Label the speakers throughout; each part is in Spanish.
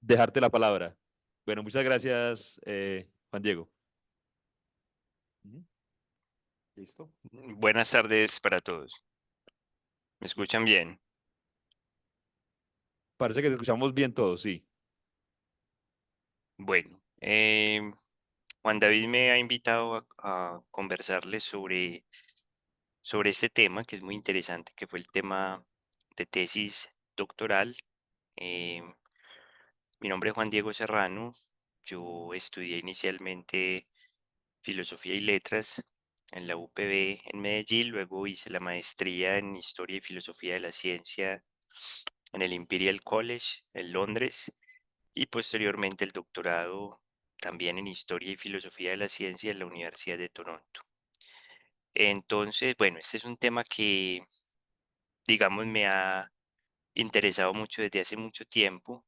Speaker 1: dejarte la palabra. Bueno, muchas gracias, Juan Diego. Ujú. ¿Listo?
Speaker 2: Buenas tardes para todos. ¿Me escuchan bien?
Speaker 1: Parece que te escuchamos bien todos, sí.
Speaker 2: Bueno, Juan David me ha invitado a conversarles sobre este tema que es muy interesante, que fue el tema de tesis doctoral. Eh, Mi nombre es Juan Diego Serrano. Yo estudié inicialmente Filosofía y Letras en la UPB en Medellín, luego hice la maestría en Historia y Filosofía de la Ciencia en el Imperial College en Londres y posteriormente el doctorado también en Historia y Filosofía de la Ciencia en la Universidad de Toronto. Entonces, bueno, este es un tema que, digamos, me ha interesado mucho desde hace mucho tiempo,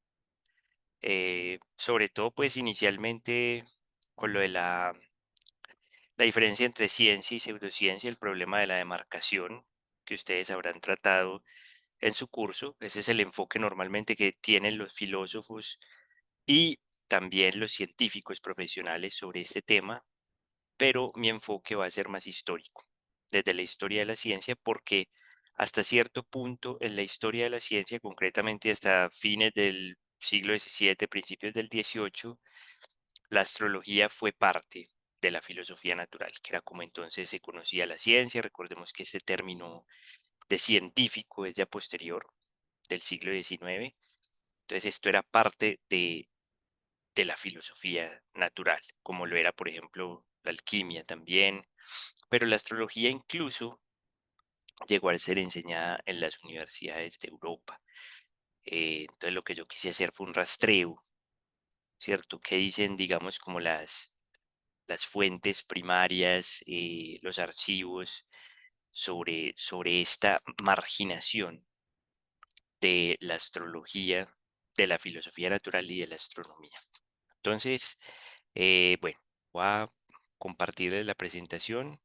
Speaker 2: sobre todo pues inicialmente con lo de la diferencia entre ciencia y pseudociencia, el problema de la demarcación que ustedes habrán tratado en su curso. Ese es el enfoque normalmente que tienen los filósofos y también los científicos profesionales sobre este tema, pero mi enfoque va a ser más histórico, desde la historia de la ciencia, porque hasta cierto punto en la historia de la ciencia, concretamente hasta fines del siglo XVII, principios del XVIII, la astrología fue parte de la filosofía natural, que era como entonces se conocía la ciencia. Recordemos que este término de científico es ya posterior del siglo XIX. Entonces esto era parte de la filosofía natural, como lo era, por ejemplo, la alquimia también, pero la astrología incluso llegó a ser enseñada en las universidades de Europa. Entonces lo que yo quise hacer fue un rastreo, ¿cierto? ¿Qué dicen, digamos, como las fuentes primarias, los archivos sobre esta marginación de la astrología, de la filosofía natural y de la astronomía? Entonces, bueno, voy a compartirles la presentación.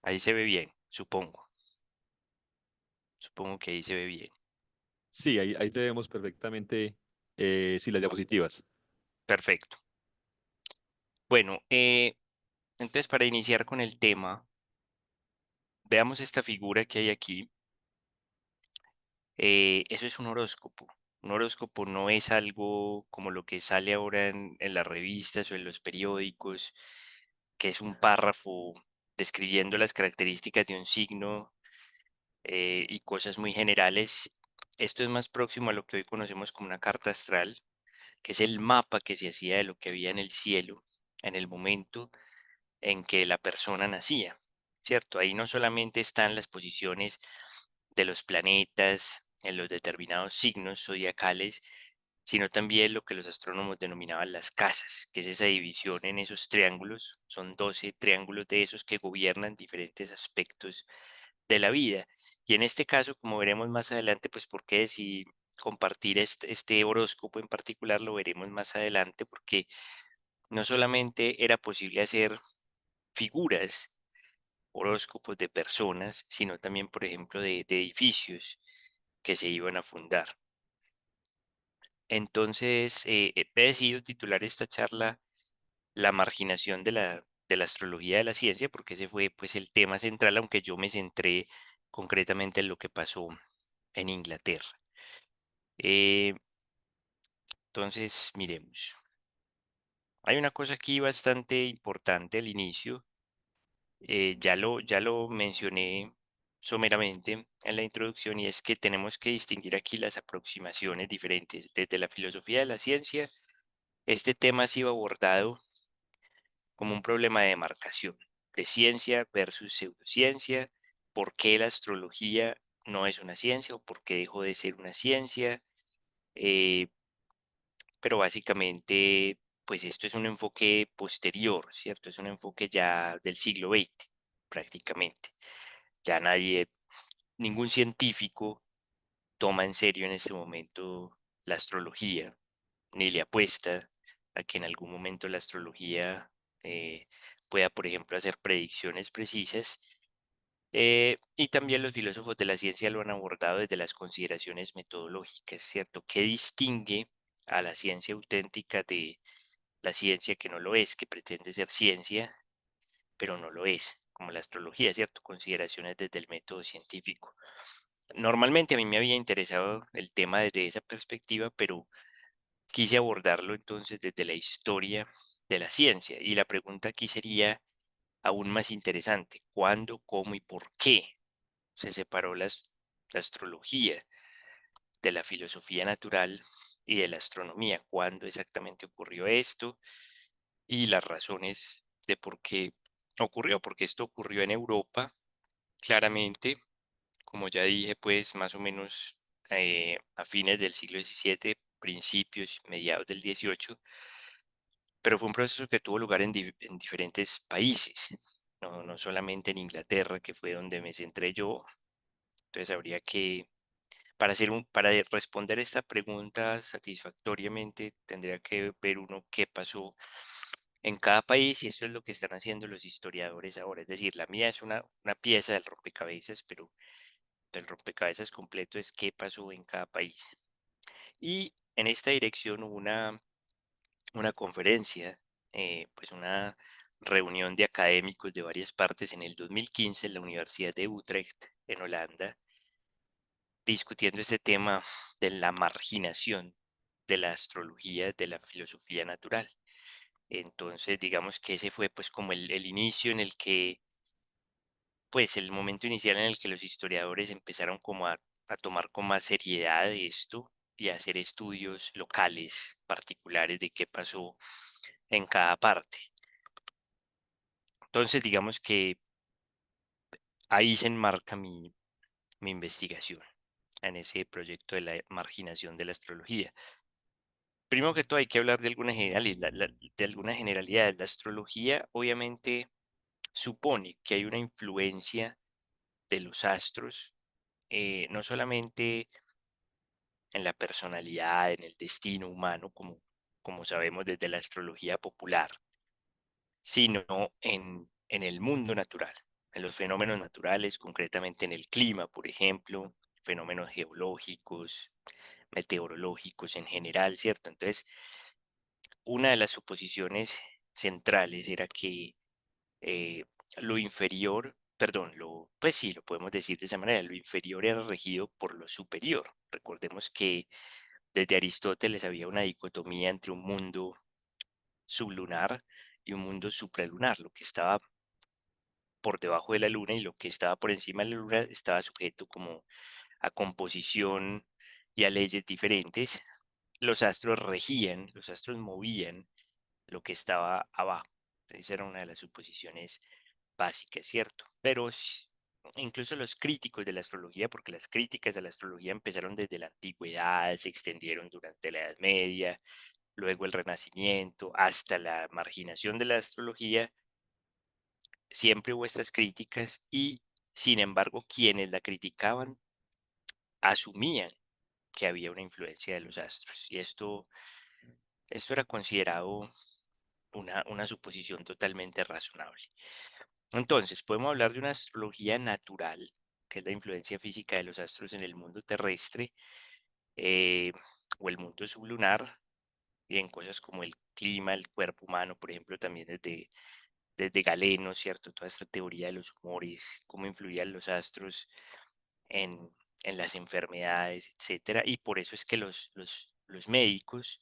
Speaker 2: Ahí se ve bien, supongo. Supongo que ahí se ve bien.
Speaker 1: Sí, ahí te vemos perfectamente, sí, las diapositivas.
Speaker 2: Perfecto. Bueno, entonces para iniciar con el tema, veamos esta figura que hay aquí. Eso es un horóscopo. Un horóscopo no es algo como lo que sale ahora en las revistas o en los periódicos, que es un párrafo describiendo las características de un signo y cosas muy generales. Esto es más próximo a lo que hoy conocemos como una carta astral, que es el mapa que se hacía de lo que había en el cielo en el momento en que la persona nacía, ¿cierto? Ahí no solamente están las posiciones de los planetas en los determinados signos zodiacales, sino también lo que los astrónomos denominaban las casas, que es esa división en esos triángulos. Son 12 triángulos de esos que gobiernan diferentes aspectos de la vida. Y en este caso, como veremos más adelante, pues por qué decidí compartir este horóscopo en particular, lo veremos más adelante, porque no solamente era posible hacer figuras, horóscopos de personas, sino también, por ejemplo, de edificios que se iban a fundar. Entonces, he decidido titular esta charla La marginación de la astrología de la ciencia, porque ese fue pues el tema central, aunque yo me centré concretamente en lo que pasó en Inglaterra. Eh, entonces, miremos. Hay una cosa aquí bastante importante al inicio, ya lo mencioné someramente en la introducción, y es que tenemos que distinguir aquí las aproximaciones diferentes. Desde la filosofía de la ciencia, este tema ha sido abordado como un problema de demarcación de ciencia versus pseudociencia, por qué la astrología no es una ciencia o por qué dejó de ser una ciencia, eh, pero básicamente, pues esto es un enfoque posterior, ¿cierto? Es un enfoque ya del siglo XX, prácticamente. Ya ningún científico toma en serio en este momento la astrología, ni le apuesta a que en algún momento la astrología pueda, por ejemplo, hacer predicciones precisas. Y también los filósofos de la ciencia lo han abordado desde las consideraciones metodológicas, ¿cierto? ¿Qué distingue a la ciencia auténtica de la ciencia que no lo es, que pretende ser ciencia, pero no lo es, como la astrología, ¿cierto? Consideraciones desde el método científico. Normalmente a mí me había interesado el tema desde esa perspectiva, pero quise abordarlo entonces desde la historia de la ciencia. Y la pregunta aquí sería aún más interesante: ¿cuándo, cómo y por qué se separó la astrología de la filosofía natural y de la astronomía? ¿Cuándo exactamente ocurrió esto? Y las razones de por qué ocurrió, porque esto ocurrió en Europa, claramente, como ya dije, pues más o menos a fines del siglo XVII, principios, mediados del XVIII, pero fue un proceso que tuvo lugar en diferentes países, no solamente en Inglaterra, que fue donde me centré yo. Entonces habría que, para responder esta pregunta satisfactoriamente, tendría que ver uno qué pasó en cada país, y eso es lo que están haciendo los historiadores ahora. Es decir, la mía es una pieza del rompecabezas, pero el rompecabezas completo es qué pasó en cada país. Y en esta dirección hubo una conferencia, pues una reunión de académicos de varias partes en el 2015 en la Universidad de Utrecht, en Holanda, discutiendo este tema de la marginación de la astrología, de la filosofía natural. Entonces, digamos que ese fue pues como el inicio en el que, pues el momento inicial en el que los historiadores empezaron como a tomar con más seriedad esto y a hacer estudios locales particulares de qué pasó en cada parte. Entonces, digamos que ahí se enmarca mi investigación en ese proyecto de la marginación de la astrología. Primero que todo hay que hablar de alguna generalidad. De alguna generalidad. La astrología obviamente supone que hay una influencia de los astros, no solamente en la personalidad, en el destino humano, como sabemos desde la astrología popular, sino en el mundo natural, en los fenómenos naturales, concretamente en el clima, por ejemplo, fenómenos geológicos, meteorológicos en general, ¿cierto? Entonces, una de las suposiciones centrales era que lo inferior, perdón, pues sí, lo podemos decir de esa manera, lo inferior era regido por lo superior. Recordemos que desde Aristóteles había una dicotomía entre un mundo sublunar y un mundo supralunar. Lo que estaba por debajo de la luna y lo que estaba por encima de la luna estaba sujeto como a composición y a leyes diferentes. Los astros regían, los astros movían lo que estaba abajo. Esa era una de las suposiciones básicas, ¿cierto? Pero incluso los críticos de la astrología, porque las críticas a la astrología empezaron desde la antigüedad, se extendieron durante la Edad Media, luego el Renacimiento, hasta la marginación de la astrología, siempre hubo estas críticas y, sin embargo, quienes la criticaban asumían que había una influencia de los astros. Y esto era considerado una suposición totalmente razonable. Entonces, podemos hablar de una astrología natural, que es la influencia física de los astros en el mundo terrestre, eh, o el mundo sublunar, y en cosas como el clima, el cuerpo humano, por ejemplo, también desde Galeno, ¿cierto? Toda esta teoría de los humores, cómo influían los astros en, en las enfermedades, etcétera. Y por eso es que los médicos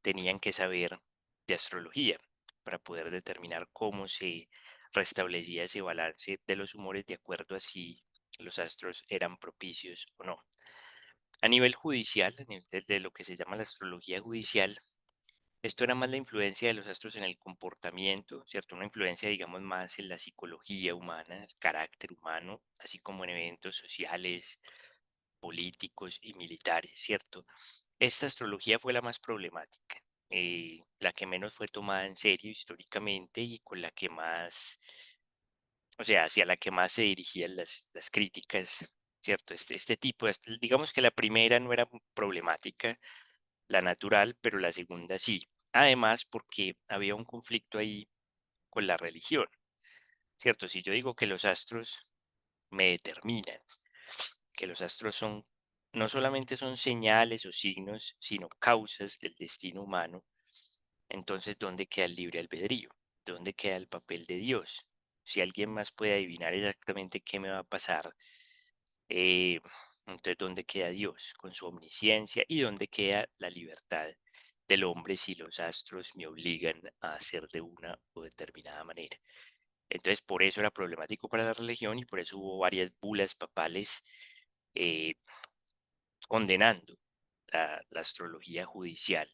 Speaker 2: tenían que saber de astrología para poder determinar cómo se restablecía ese balance de los humores de acuerdo a si los astros eran propicios o no. A nivel judicial, desde lo que se llama la astrología judicial, esto era más la influencia de los astros en el comportamiento, ¿cierto? Una influencia, digamos, más en la psicología humana, el carácter humano, así como en eventos sociales, políticos y militares, ¿cierto? Esta astrología fue la más problemática, la que menos fue tomada en serio históricamente y con la que más, o sea, hacia la que más se dirigían las críticas, ¿cierto? Este tipo, digamos que la primera no era problemática, la natural, pero la segunda sí. Además, porque había un conflicto ahí con la religión, ¿cierto? Si yo digo que los astros me determinan, que los astros son, no solamente son señales o signos, sino causas del destino humano. Entonces, ¿dónde queda el libre albedrío? ¿Dónde queda el papel de Dios? Si alguien más puede adivinar exactamente qué me va a pasar, eh, entonces, ¿dónde queda Dios con su omnisciencia y dónde queda la libertad del hombre si los astros me obligan a hacer de una o determinada manera? Entonces, por eso era problemático para la religión y por eso hubo varias bulas papales eh, condenando la astrología judicial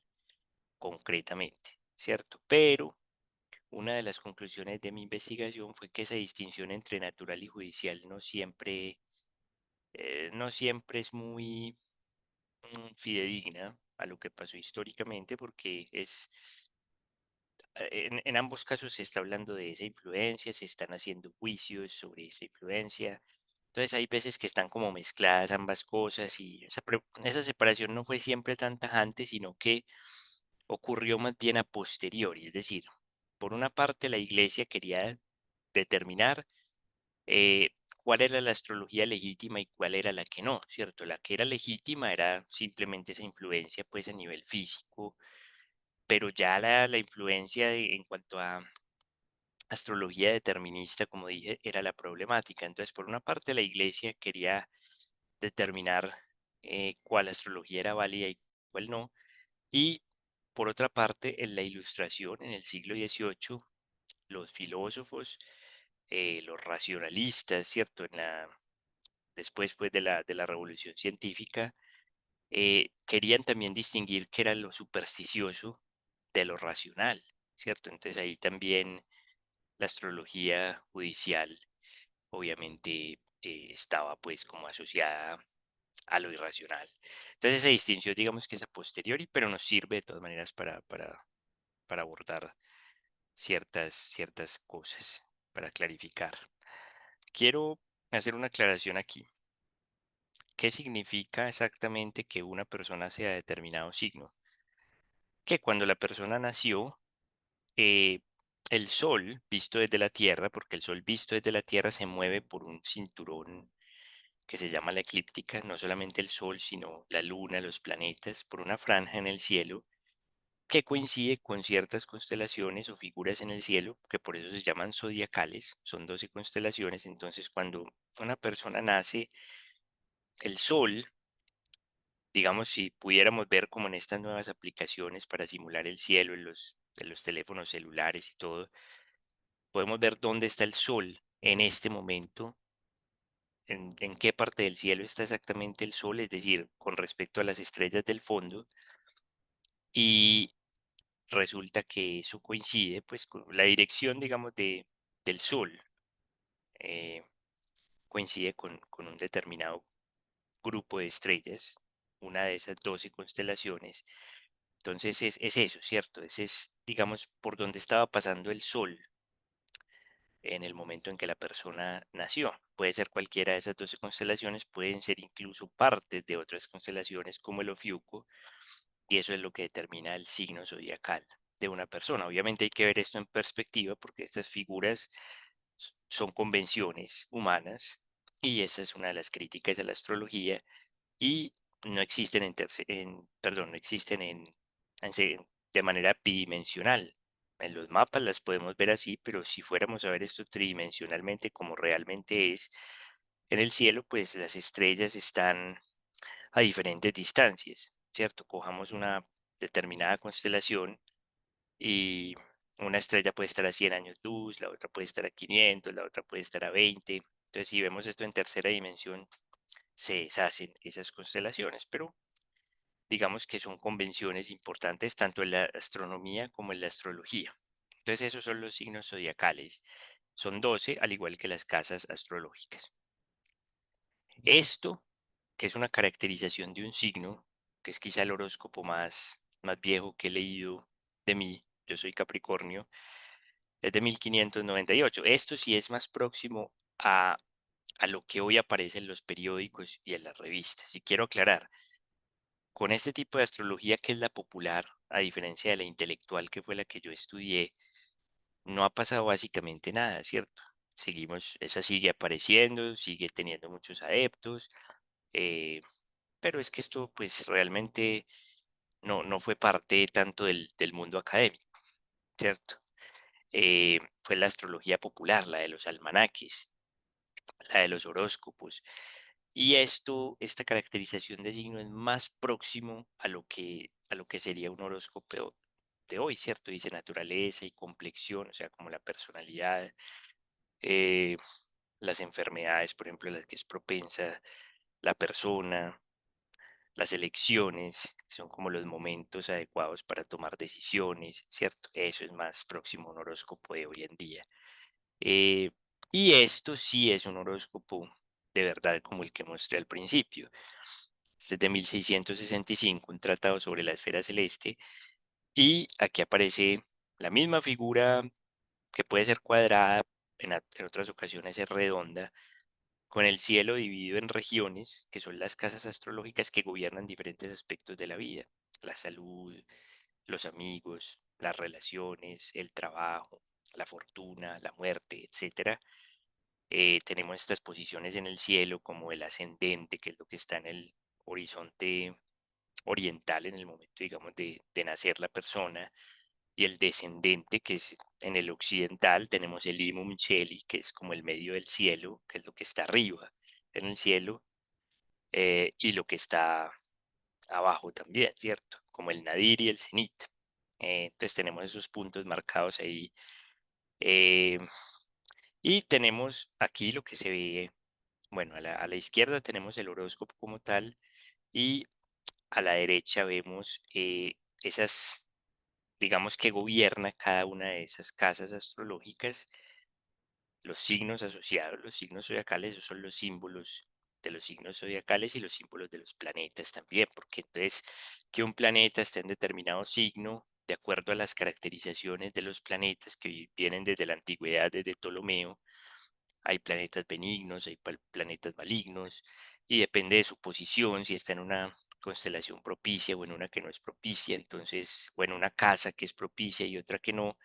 Speaker 2: concretamente, ¿cierto? Pero una de las conclusiones de mi investigación fue que esa distinción entre natural y judicial no siempre es muy fidedigna a lo que pasó históricamente, porque en ambos casos se está hablando de esa influencia, se están haciendo juicios sobre esa influencia. Entonces hay veces que están como mezcladas ambas cosas y esa separación no fue siempre tan tajante, sino que ocurrió más bien a posteriori. Es decir, por una parte la iglesia quería determinar eh, cuál era la astrología legítima y cuál era la que no, ¿cierto? La que era legítima era simplemente esa influencia pues a nivel físico, pero ya la influencia en cuanto a astrología determinista, como dije, era la problemática. Entonces, por una parte, la iglesia quería determinar cuál astrología era válida y cuál no. Y por otra parte, en la ilustración, en el siglo XVIII, los filósofos, los racionalistas, ¿cierto? Después pues, de la revolución científica, querían también distinguir qué era lo supersticioso de lo racional, ¿cierto? Entonces ahí también la astrología judicial obviamente estaba pues como asociada a lo irracional. Entonces esa distinción digamos que es a posteriori, pero nos sirve de todas maneras para abordar ciertas cosas, para clarificar. Quiero hacer una aclaración aquí. ¿Qué significa exactamente que una persona sea de determinado signo? Que cuando la persona nació, eh, el sol visto desde la Tierra, porque el sol visto desde la Tierra se mueve por un cinturón que se llama la eclíptica, no solamente el sol, sino la luna, los planetas, por una franja en el cielo que coincide con ciertas constelaciones o figuras en el cielo, que por eso se llaman zodiacales, son 12 constelaciones, entonces cuando una persona nace, el sol, digamos, si pudiéramos ver como en estas nuevas aplicaciones para simular el cielo en los teléfonos celulares y todo, podemos ver dónde está el sol en este momento, en qué parte del cielo está exactamente el sol, es decir, con respecto a las estrellas del fondo, y resulta que eso coincide pues con la dirección, digamos, del sol, eh, coincide con un determinado grupo de estrellas, una de esas 12 constelaciones. Entonces es eso, ¿cierto? Ese es, digamos, por donde estaba pasando el sol en el momento en que la persona nació. Puede ser cualquiera de esas 12 constelaciones, pueden ser incluso partes de otras constelaciones como el Ofiuco, y eso es lo que determina el signo zodiacal de una persona. Obviamente hay que ver esto en perspectiva porque estas figuras son convenciones humanas y esa es una de las críticas a la astrología y no existen perdón, no existen de manera bidimensional. En los mapas las podemos ver así, pero si fuéramos a ver esto tridimensionalmente como realmente es en el cielo, pues las estrellas están a diferentes distancias, ¿cierto? Cojamos una determinada constelación y una estrella puede estar a 100 años luz, la otra puede estar a 500, la otra puede estar a 20. Entonces, si vemos esto en tercera dimensión, se deshacen esas constelaciones, pero digamos que son convenciones importantes tanto en la astronomía como en la astrología. Entonces, esos son los signos zodiacales. Son 12, al igual que las casas astrológicas. Esto, que es una caracterización de un signo, que es quizá el horóscopo más viejo que he leído de mí, yo soy Capricornio, es de 1598. Esto sí es más próximo a lo que hoy aparece en los periódicos y en las revistas. Y quiero aclarar, con este tipo de astrología que es la popular, a diferencia de la intelectual que fue la que yo estudié, no ha pasado básicamente nada, ¿cierto? seguimos, esa sigue apareciendo, sigue teniendo muchos adeptos, eh, pero es que esto pues realmente no fue parte tanto del mundo académico, ¿cierto? Fue la astrología popular, la de los almanaques, la de los horóscopos. Y esta caracterización de signo es más próximo a lo que sería un horóscopo de hoy, ¿cierto? Dice naturaleza y complexión, o sea, como la personalidad, eh, las enfermedades, por ejemplo, las que es propensa la persona, las elecciones, que son como los momentos adecuados para tomar decisiones, ¿cierto? Eso es más próximo a un horóscopo de hoy en día. Eh, y esto sí es un horóscopo de verdad como el que mostré al principio. Este es de 1665, un tratado sobre la esfera celeste, y aquí aparece la misma figura que puede ser cuadrada, en otras ocasiones es redonda, con el cielo dividido en regiones, que son las casas astrológicas que gobiernan diferentes aspectos de la vida: la salud, los amigos, las relaciones, el trabajo, la fortuna, la muerte, etcétera. Tenemos estas posiciones en el cielo como el ascendente, que es lo que está en el horizonte oriental en el momento, digamos, de nacer la persona, y el descendente, que es en el occidental. Tenemos el limum cheli, que es como el medio del cielo, que es lo que está arriba en el cielo, y lo que está abajo también, ¿cierto? Como el nadir y el cenit. Entonces tenemos esos puntos marcados ahí. eh, y tenemos aquí lo que se ve, bueno, a la izquierda tenemos el horóscopo como tal, y a la derecha vemos esas, digamos, que gobierna cada una de esas casas astrológicas, los signos asociados, los signos zodiacales. Esos son los símbolos de los signos zodiacales y los símbolos de los planetas también, porque entonces que un planeta esté en determinado signo, de acuerdo a las caracterizaciones de los planetas que vienen desde la antigüedad, desde Ptolomeo. Hay planetas benignos, hay planetas malignos, y depende de su posición, si está en una constelación propicia o en una que no es propicia, entonces, o en una casa que es propicia y otra que no.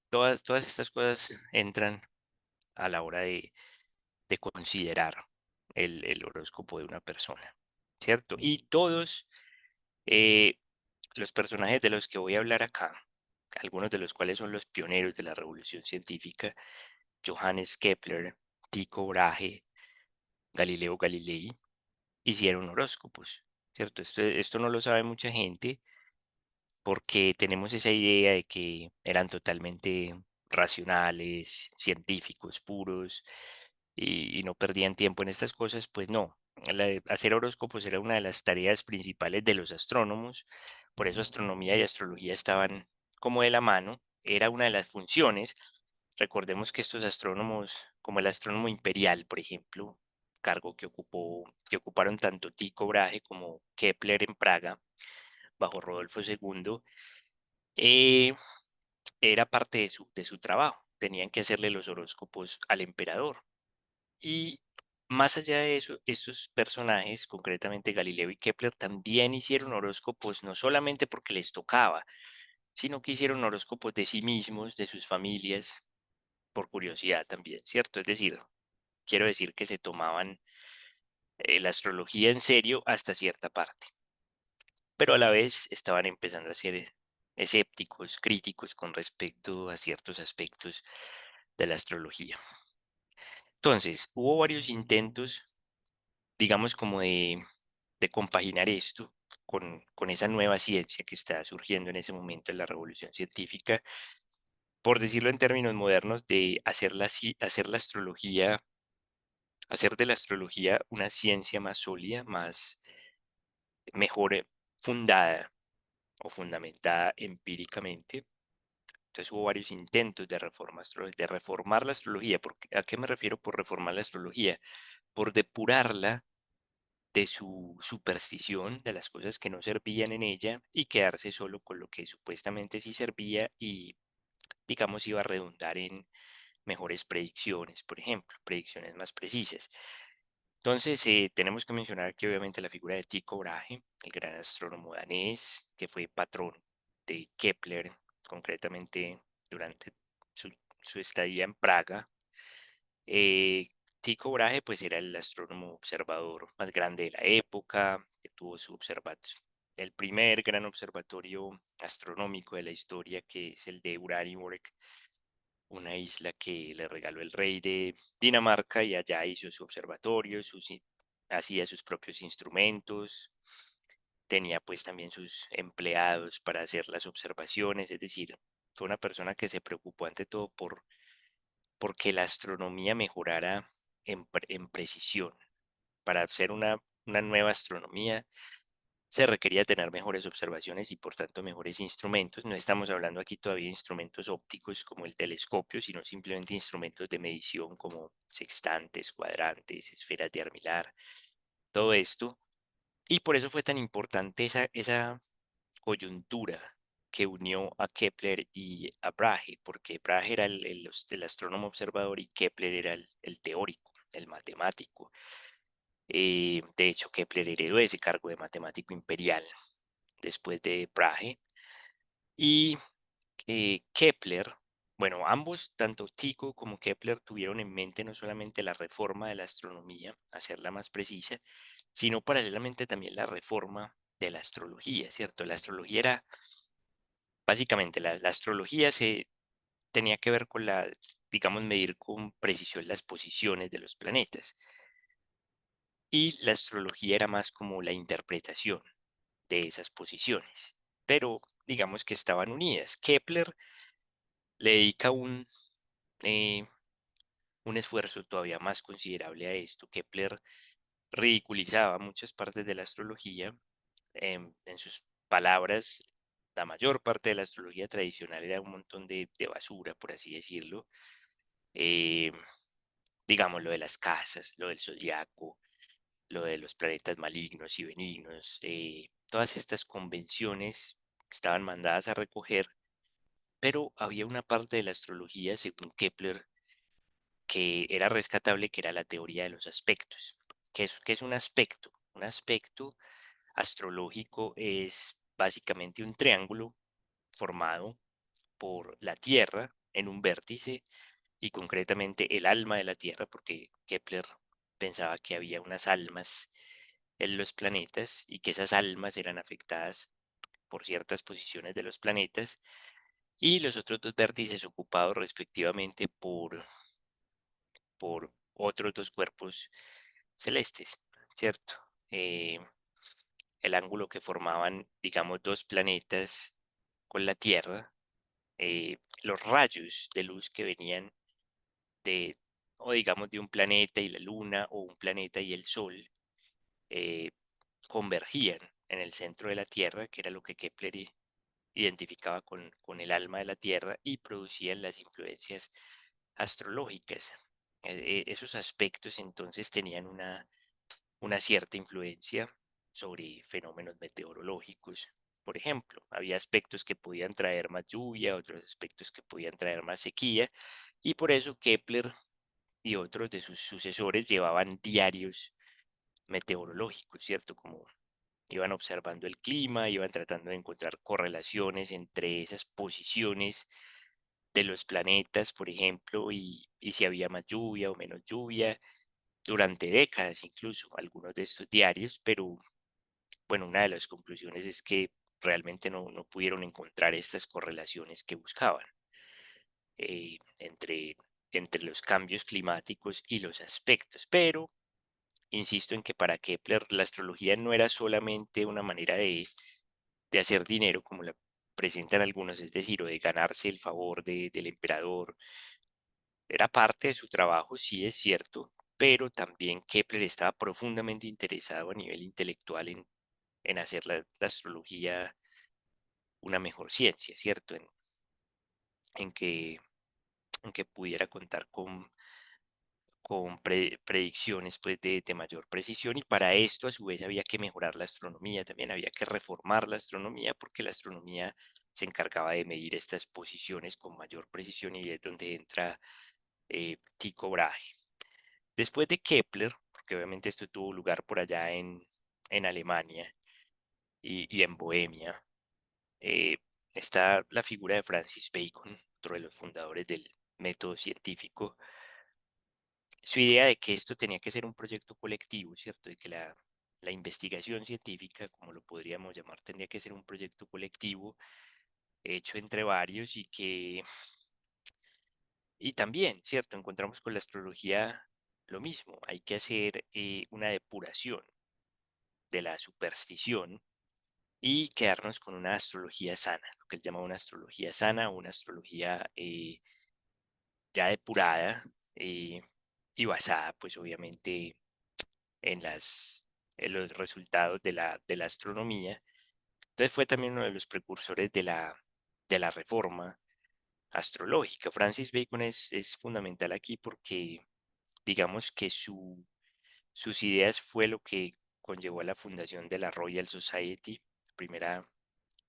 Speaker 2: Todas estas cosas entran a la hora de considerar el horóscopo de una persona, ¿cierto? Y todos eh, los personajes de los que voy a hablar acá, algunos de los cuales son los pioneros de la revolución científica: Johannes Kepler, Tycho Brahe, Galileo Galilei, hicieron horóscopos, ¿cierto? Esto no lo sabe mucha gente, porque tenemos esa idea de que eran totalmente racionales, científicos puros, y no perdían tiempo en estas cosas. Pues no, hacer horóscopos era una de las tareas principales de los astrónomos. Por eso astronomía y astrología estaban como de la mano, era una de las funciones. Recordemos que estos astrónomos, como el astrónomo imperial, por ejemplo, cargo que ocuparon tanto Tycho Brahe como Kepler en Praga, bajo Rodolfo II, eh, era parte de su trabajo. Tenían que hacerle los horóscopos al emperador. Y más allá de eso, estos personajes, concretamente Galileo y Kepler, también hicieron horóscopos no solamente porque les tocaba, sino que hicieron horóscopos de sí mismos, de sus familias, por curiosidad también, ¿cierto? Es decir, quiero decir que se tomaban la astrología en serio hasta cierta parte, pero a la vez estaban empezando a ser escépticos, críticos con respecto a ciertos aspectos de la astrología. Entonces, hubo varios intentos, digamos, como de compaginar esto con esa nueva ciencia que está surgiendo en ese momento en la revolución científica, por decirlo en términos modernos, de hacer la astrología, hacer de la astrología una ciencia más sólida, mejor fundada o fundamentada empíricamente. Entonces hubo varios intentos de de reformar la astrología. ¿A qué me refiero por reformar la astrología? Por depurarla de su superstición, de las cosas que no servían en ella, y quedarse solo con lo que supuestamente sí servía y, digamos, iba a redundar en mejores predicciones, por ejemplo, predicciones más precisas. Entonces, tenemos que mencionar que obviamente la figura de Tycho Brahe, el gran astrónomo danés, que fue patrón de Kepler, concretamente durante su, su estadía en Praga, Eh, Tycho Brahe pues era el astrónomo observador más grande de la época, que tuvo su observatorio, el primer gran observatorio astronómico de la historia, que es el de Uraniborg, una isla que le regaló el rey de Dinamarca, y allá hizo su observatorio, hacía sus propios instrumentos, tenía pues también sus empleados para hacer las observaciones, es decir, fue una persona que se preocupó ante todo porque la astronomía mejorara en precisión. Para hacer una nueva astronomía se requería tener mejores observaciones y por tanto mejores instrumentos. No estamos hablando aquí todavía de instrumentos ópticos como el telescopio, sino simplemente instrumentos de medición como sextantes, cuadrantes, esferas de armilar, todo esto. Y por eso fue tan importante esa coyuntura que unió a Kepler y a Brahe, porque Brahe era el astrónomo observador y Kepler era el teórico, el matemático. De hecho, Kepler heredó ese cargo de matemático imperial después de Brahe. Y Kepler, bueno, ambos, tanto Tycho como Kepler, tuvieron en mente no solamente la reforma de la astronomía, hacerla más precisa, sino paralelamente también la reforma de la astrología, ¿cierto? La astrología era, básicamente, la astrología se tenía que ver con digamos, medir con precisión las posiciones de los planetas. Y la astrología era más como la interpretación de esas posiciones. Pero digamos que estaban unidas. Kepler le dedica eh, un esfuerzo todavía más considerable a esto. Kepler ridiculizaba muchas partes de la astrología. En sus palabras, la mayor parte de la astrología tradicional era un montón de basura, por así decirlo. Eh, digamos, lo de las casas, lo del zodiaco, lo de los planetas malignos y benignos, todas estas convenciones estaban mandadas a recoger, pero había una parte de la astrología, según Kepler, que era rescatable, que era la teoría de los aspectos. Qué es un aspecto? Un aspecto astrológico es básicamente un triángulo formado por la Tierra en un vértice y concretamente el alma de la Tierra, porque Kepler pensaba que había unas almas en los planetas y que esas almas eran afectadas por ciertas posiciones de los planetas, y los otros dos vértices ocupados respectivamente por otros dos cuerpos celestes, ¿cierto? Eh, el ángulo que formaban, digamos, dos planetas con la Tierra, los rayos de luz que venían de, o digamos, de un planeta y la Luna, o un planeta y el Sol, eh, convergían en el centro de la Tierra, que era lo que Kepler identificaba con el alma de la Tierra, y producían las influencias astrológicas. Esos aspectos entonces tenían una cierta influencia sobre fenómenos meteorológicos. Por ejemplo, había aspectos que podían traer más lluvia, otros aspectos que podían traer más sequía, y por eso Kepler y otros de sus sucesores llevaban diarios meteorológicos, ¿cierto? Como iban observando el clima, iban tratando de encontrar correlaciones entre esas posiciones de los planetas, por ejemplo, y si había más lluvia o menos lluvia, durante décadas incluso, algunos de estos diarios, pero bueno, una de las conclusiones es que realmente no pudieron encontrar estas correlaciones que buscaban entre los cambios climáticos y los aspectos. Pero insisto en que para Kepler la astrología no era solamente una manera de hacer dinero como la presentan algunos, es decir, o de ganarse el favor del emperador. Era parte de su trabajo, sí es cierto, pero también Kepler estaba profundamente interesado a nivel intelectual en hacer la astrología una mejor ciencia, ¿cierto? En que, en que pudiera contar con predicciones pues, de mayor precisión, y para esto a su vez había que mejorar la astronomía, también había que reformar la astronomía, porque la astronomía se encargaba de medir estas posiciones con mayor precisión, y es donde entra Tycho Brahe. Después de Kepler, porque obviamente esto tuvo lugar por allá en Alemania y en Bohemia, eh, está la figura de Francis Bacon, otro de los fundadores del método científico, su idea de que esto tenía que ser un proyecto colectivo, ¿cierto? De que la investigación científica, como lo podríamos llamar, tendría que ser un proyecto colectivo hecho entre varios y también, ¿cierto? Encontramos con la astrología lo mismo, hay que hacer una depuración de la superstición y quedarnos con una astrología sana, lo que él llama una astrología sana, una astrología ya depurada eh, y basada, pues obviamente, en en los resultados de de la astronomía. Entonces fue también uno de los precursores de de la reforma astrológica. Francis Bacon es fundamental aquí porque digamos que sus ideas fue lo que conllevó a la fundación de la Royal Society, la primera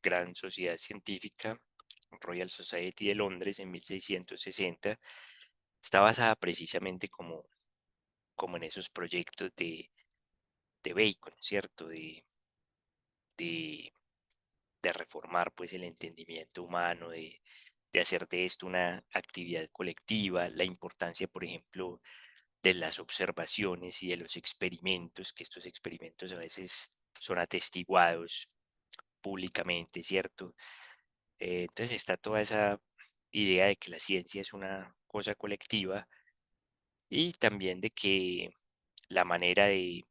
Speaker 2: gran sociedad científica, Royal Society de Londres en 1660. Está basada precisamente como en esos proyectos de Bacon, ¿cierto? De, de reformar pues el entendimiento humano, de hacer de esto una actividad colectiva, la importancia, por ejemplo, de las observaciones y de los experimentos, que estos experimentos a veces son atestiguados públicamente, ¿cierto? Entonces está toda esa idea de que la ciencia es una cosa colectiva y también de que la manera de,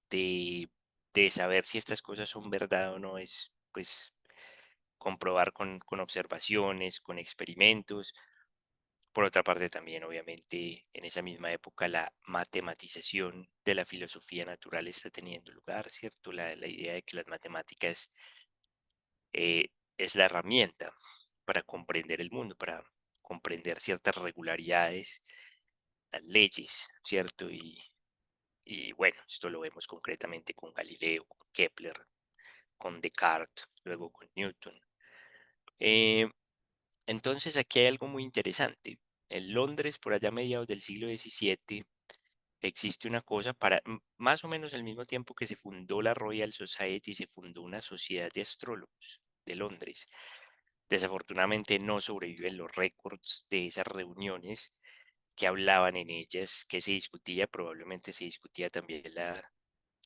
Speaker 2: de saber si estas cosas son verdad o no es pues comprobar con observaciones, con experimentos. Por otra parte, también, obviamente, en esa misma época, la matematización de la filosofía natural está teniendo lugar, ¿cierto? La idea de que las matemáticas es la herramienta para comprender el mundo, para comprender ciertas regularidades, las leyes, ¿cierto? Y bueno, esto lo vemos concretamente con Galileo, con Kepler, con Descartes, luego con Newton. Eh, entonces aquí hay algo muy interesante. En Londres, por allá a mediados del siglo XVII, existe una cosa para más o menos al mismo tiempo que se fundó la Royal Society, se fundó una sociedad de astrólogos de Londres. Desafortunadamente no sobreviven los récords de esas reuniones que hablaban en ellas, que se discutía, probablemente se discutía también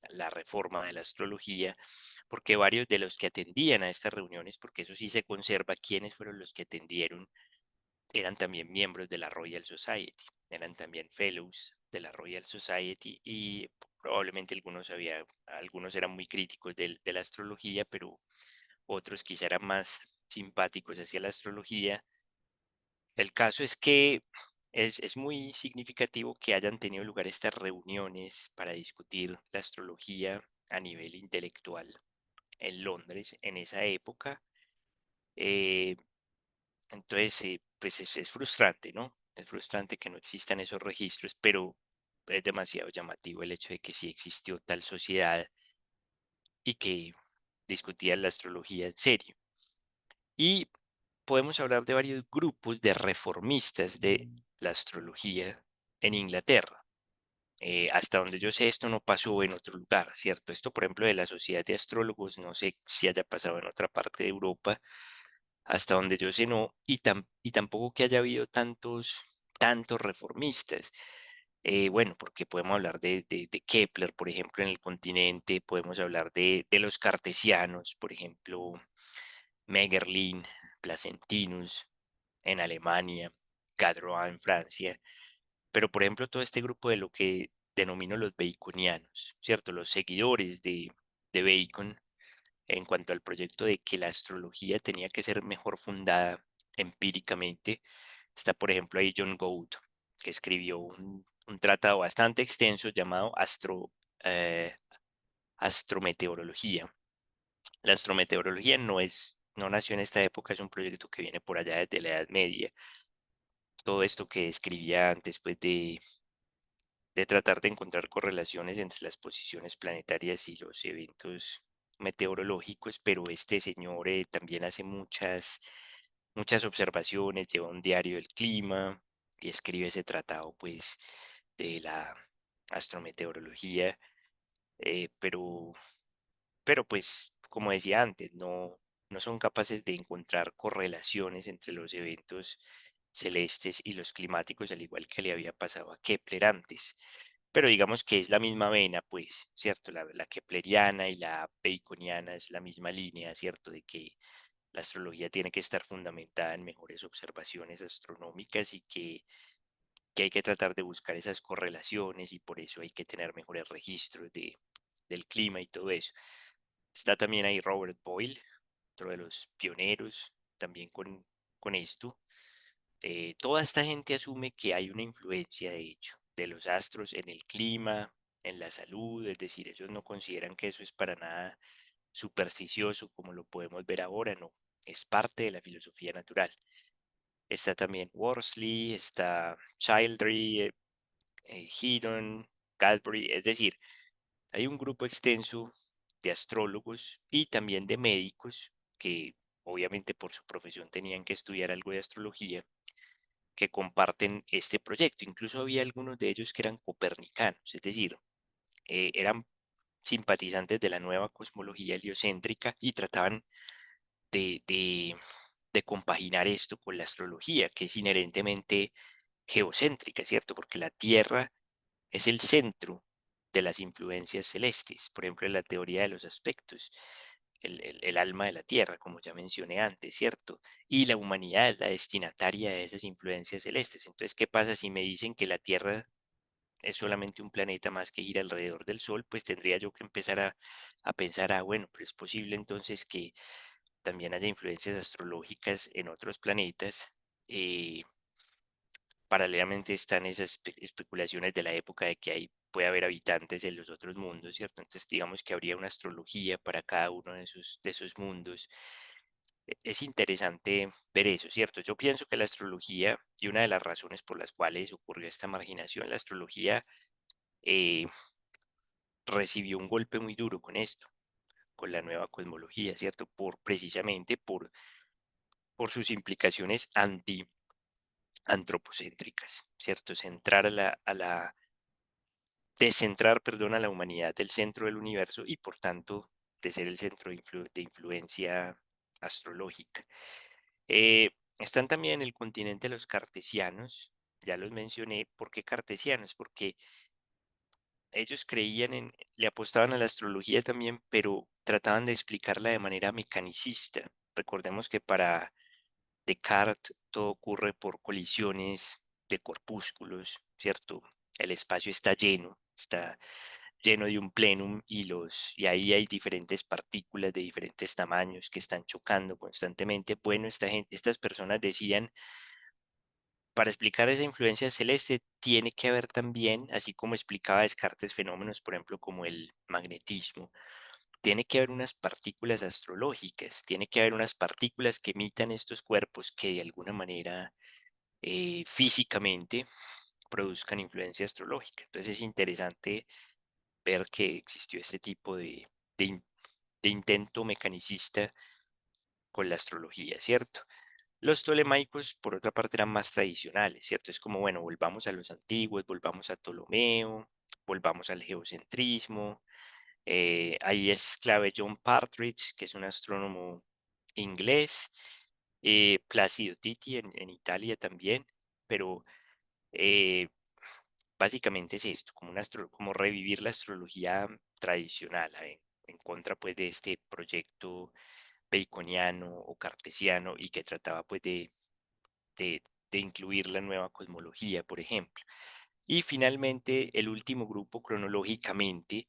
Speaker 2: la reforma de la astrología, porque varios de los que atendían a estas reuniones, porque eso sí se conserva, quiénes fueron los que atendieron, eran también miembros de la Royal Society, eran también fellows de la Royal Society y probablemente algunos eran muy críticos de la astrología, pero otros quizá eran más simpáticos hacia la astrología. El caso es que es muy significativo que hayan tenido lugar estas reuniones para discutir la astrología a nivel intelectual en Londres en esa época. Eh, entonces, pues es frustrante, ¿no? Es frustrante que no existan esos registros, pero es demasiado llamativo el hecho de que sí existió tal sociedad y que discutían la astrología en serio. Y podemos hablar de varios grupos de reformistas de la astrología en Inglaterra. Hasta donde yo sé, esto no pasó en otro lugar, ¿cierto? Esto, por ejemplo, de la Sociedad de Astrólogos, no sé si haya pasado en otra parte de Europa, hasta donde yo sé, no, y tampoco que haya habido tantos reformistas. Bueno, porque podemos hablar de Kepler, por ejemplo, en el continente, podemos hablar de los cartesianos, por ejemplo, Megerlin, Placentinus en Alemania, Gadrois en Francia, pero por ejemplo todo este grupo de lo que denomino los baconianos, ¿cierto? Los seguidores de Bacon en cuanto al proyecto de que la astrología tenía que ser mejor fundada empíricamente. Está por ejemplo ahí John Gould, que escribió un tratado bastante extenso llamado eh, Astrometeorología. La astrometeorología no nació en esta época, es un proyecto que viene por allá desde la Edad Media. Todo esto que escribía antes pues, de tratar de encontrar correlaciones entre las posiciones planetarias y los eventos meteorológicos, pero este señor también hace muchas observaciones, lleva un diario del clima y escribe ese tratado pues de la astrometeorología, eh, pero pero pues, como decía antes, no son capaces de encontrar correlaciones entre los eventos celestes y los climáticos, al igual que le había pasado a Kepler antes. Pero digamos que es la misma vena, pues, ¿cierto? La kepleriana y la baconiana es la misma línea, ¿cierto? De que la astrología tiene que estar fundamentada en mejores observaciones astronómicas y que hay que tratar de buscar esas correlaciones y por eso hay que tener mejores registros del clima y todo eso. Está también ahí Robert Boyle, otro de los pioneros también con esto. Toda esta gente asume que hay una influencia, de hecho, de los astros en el clima, en la salud, es decir, ellos no consideran que eso es para nada supersticioso como lo podemos ver ahora, no, es parte de la filosofía natural. Está también Worsley, está Childry, Heaton, Cadbury, es decir, hay un grupo extenso de astrólogos y también de médicos que obviamente por su profesión tenían que estudiar algo de astrología, que comparten este proyecto. Incluso había algunos de ellos que eran copernicanos, es decir, eran simpatizantes de la nueva cosmología heliocéntrica y trataban de, de, de compaginar esto con la astrología, que es inherentemente geocéntrica, ¿cierto? Porque la Tierra es el centro de las influencias celestes, por ejemplo, en la teoría de los aspectos, el alma de la Tierra, como ya mencioné antes, ¿cierto? Y la humanidad es la destinataria de esas influencias celestes. Entonces, ¿qué pasa si me dicen que la Tierra es solamente un planeta más que gira alrededor del Sol? Pues tendría yo que empezar a pensar, bueno, pero es posible entonces que también haya influencias astrológicas en otros planetas. eh, Paralelamente están esas especulaciones de la época de que hay, puede haber habitantes en los otros mundos, ¿cierto? Entonces digamos que habría una astrología para cada uno de esos mundos. Es interesante ver eso, ¿cierto? Yo pienso que la astrología, y una de las razones por las cuales ocurrió esta marginación, la astrología eh, recibió un golpe muy duro con esto, con la nueva cosmología, ¿cierto? Precisamente por sus implicaciones antropocéntricas, ¿cierto? Centrar descentrar, perdón, a la humanidad del centro del universo y por tanto de ser el centro de influencia astrológica. Están también en el continente los cartesianos, ya los mencioné. ¿Por qué cartesianos? Porque ellos creían le apostaban a la astrología también, pero trataban de explicarla de manera mecanicista. Recordemos que para Descartes todo ocurre por colisiones de corpúsculos, ¿cierto? El espacio está lleno de un plenum y ahí hay diferentes partículas de diferentes tamaños que están chocando constantemente. Bueno, estas personas decían, para explicar esa influencia celeste tiene que haber también, así como explicaba Descartes fenómenos, por ejemplo, como el magnetismo, tiene que haber unas partículas astrológicas, tiene que haber unas partículas que emitan estos cuerpos que de alguna manera físicamente produzcan influencia astrológica. Entonces es interesante ver que existió este tipo de, in- de intento mecanicista con la astrología, ¿cierto? Los tolemaicos, por otra parte, eran más tradicionales, ¿cierto? Es como, bueno, volvamos a los antiguos, volvamos a Ptolomeo, volvamos al geocentrismo. Ahí es clave John Partridge, que es un astrónomo inglés, Placido Titi en Italia también, pero eh, básicamente es esto, como revivir la astrología tradicional, en contra pues de este proyecto baconiano o cartesiano y que trataba pues de, de incluir la nueva cosmología, por ejemplo. Y finalmente, el último grupo cronológicamente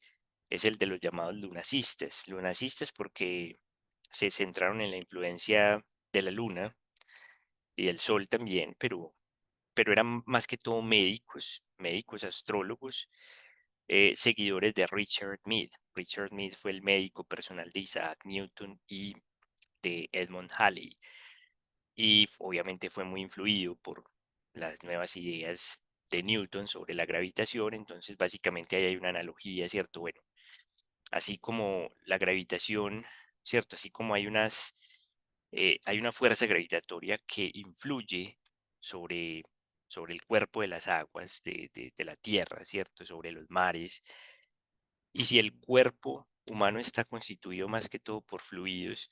Speaker 2: es el de los llamados lunacistas. Lunacistas porque se centraron en la influencia de la luna y del sol también, pero eran más que todo médicos, astrólogos, seguidores de Richard Mead. Richard Mead fue el médico personal de Isaac Newton y de Edmund Halley, y obviamente fue muy influido por las nuevas ideas de Newton sobre la gravitación. Entonces básicamente ahí hay una analogía, ¿cierto? Bueno, así como la gravitación, ¿cierto? Así como hay una fuerza gravitatoria que influye sobre, sobre el cuerpo de las aguas de la Tierra, ¿cierto? Sobre los mares. Y si el cuerpo humano está constituido más que todo por fluidos,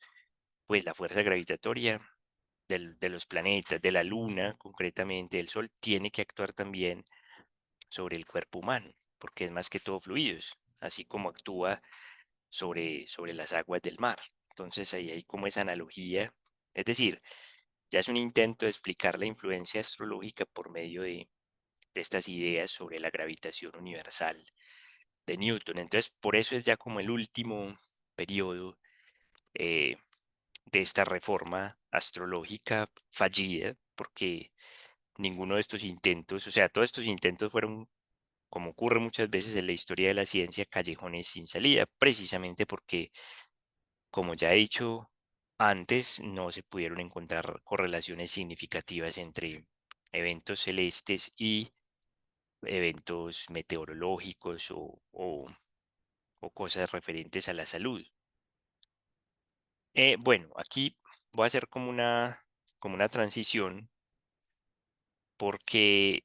Speaker 2: pues la fuerza gravitatoria de los planetas, de la Luna, concretamente del Sol, tiene que actuar también sobre el cuerpo humano, porque es más que todo fluidos, así como actúa sobre las aguas del mar. Entonces ahí hay como esa analogía, es decir, ya es un intento de explicar la influencia astrológica por medio de estas ideas sobre la gravitación universal de Newton. Entonces, por eso es ya como el último periodo eh, de esta reforma astrológica fallida, porque ninguno de estos intentos, o sea, todos estos intentos fueron, como ocurre muchas veces en la historia de la ciencia, callejones sin salida, precisamente porque, como ya he dicho antes, no se pudieron encontrar correlaciones significativas entre eventos celestes y eventos meteorológicos o cosas referentes a la salud. Bueno, aquí voy a hacer como una transición porque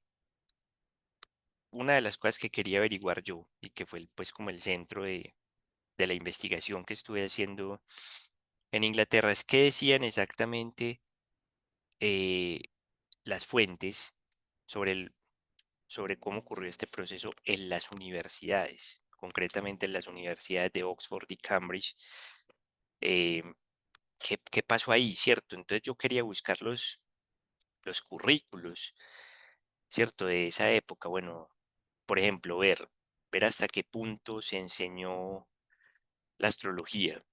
Speaker 2: una de las cosas que quería averiguar yo y que fue pues como el centro de la investigación que estuve haciendo en Inglaterra es qué decían exactamente eh, las fuentes sobre sobre cómo ocurrió este proceso en las universidades, concretamente en las universidades de Oxford y Cambridge. eh, ¿Qué pasó ahí, cierto? Entonces yo quería buscar los currículos, cierto, de esa época. Bueno, por ejemplo, ver hasta qué punto se enseñó la astrología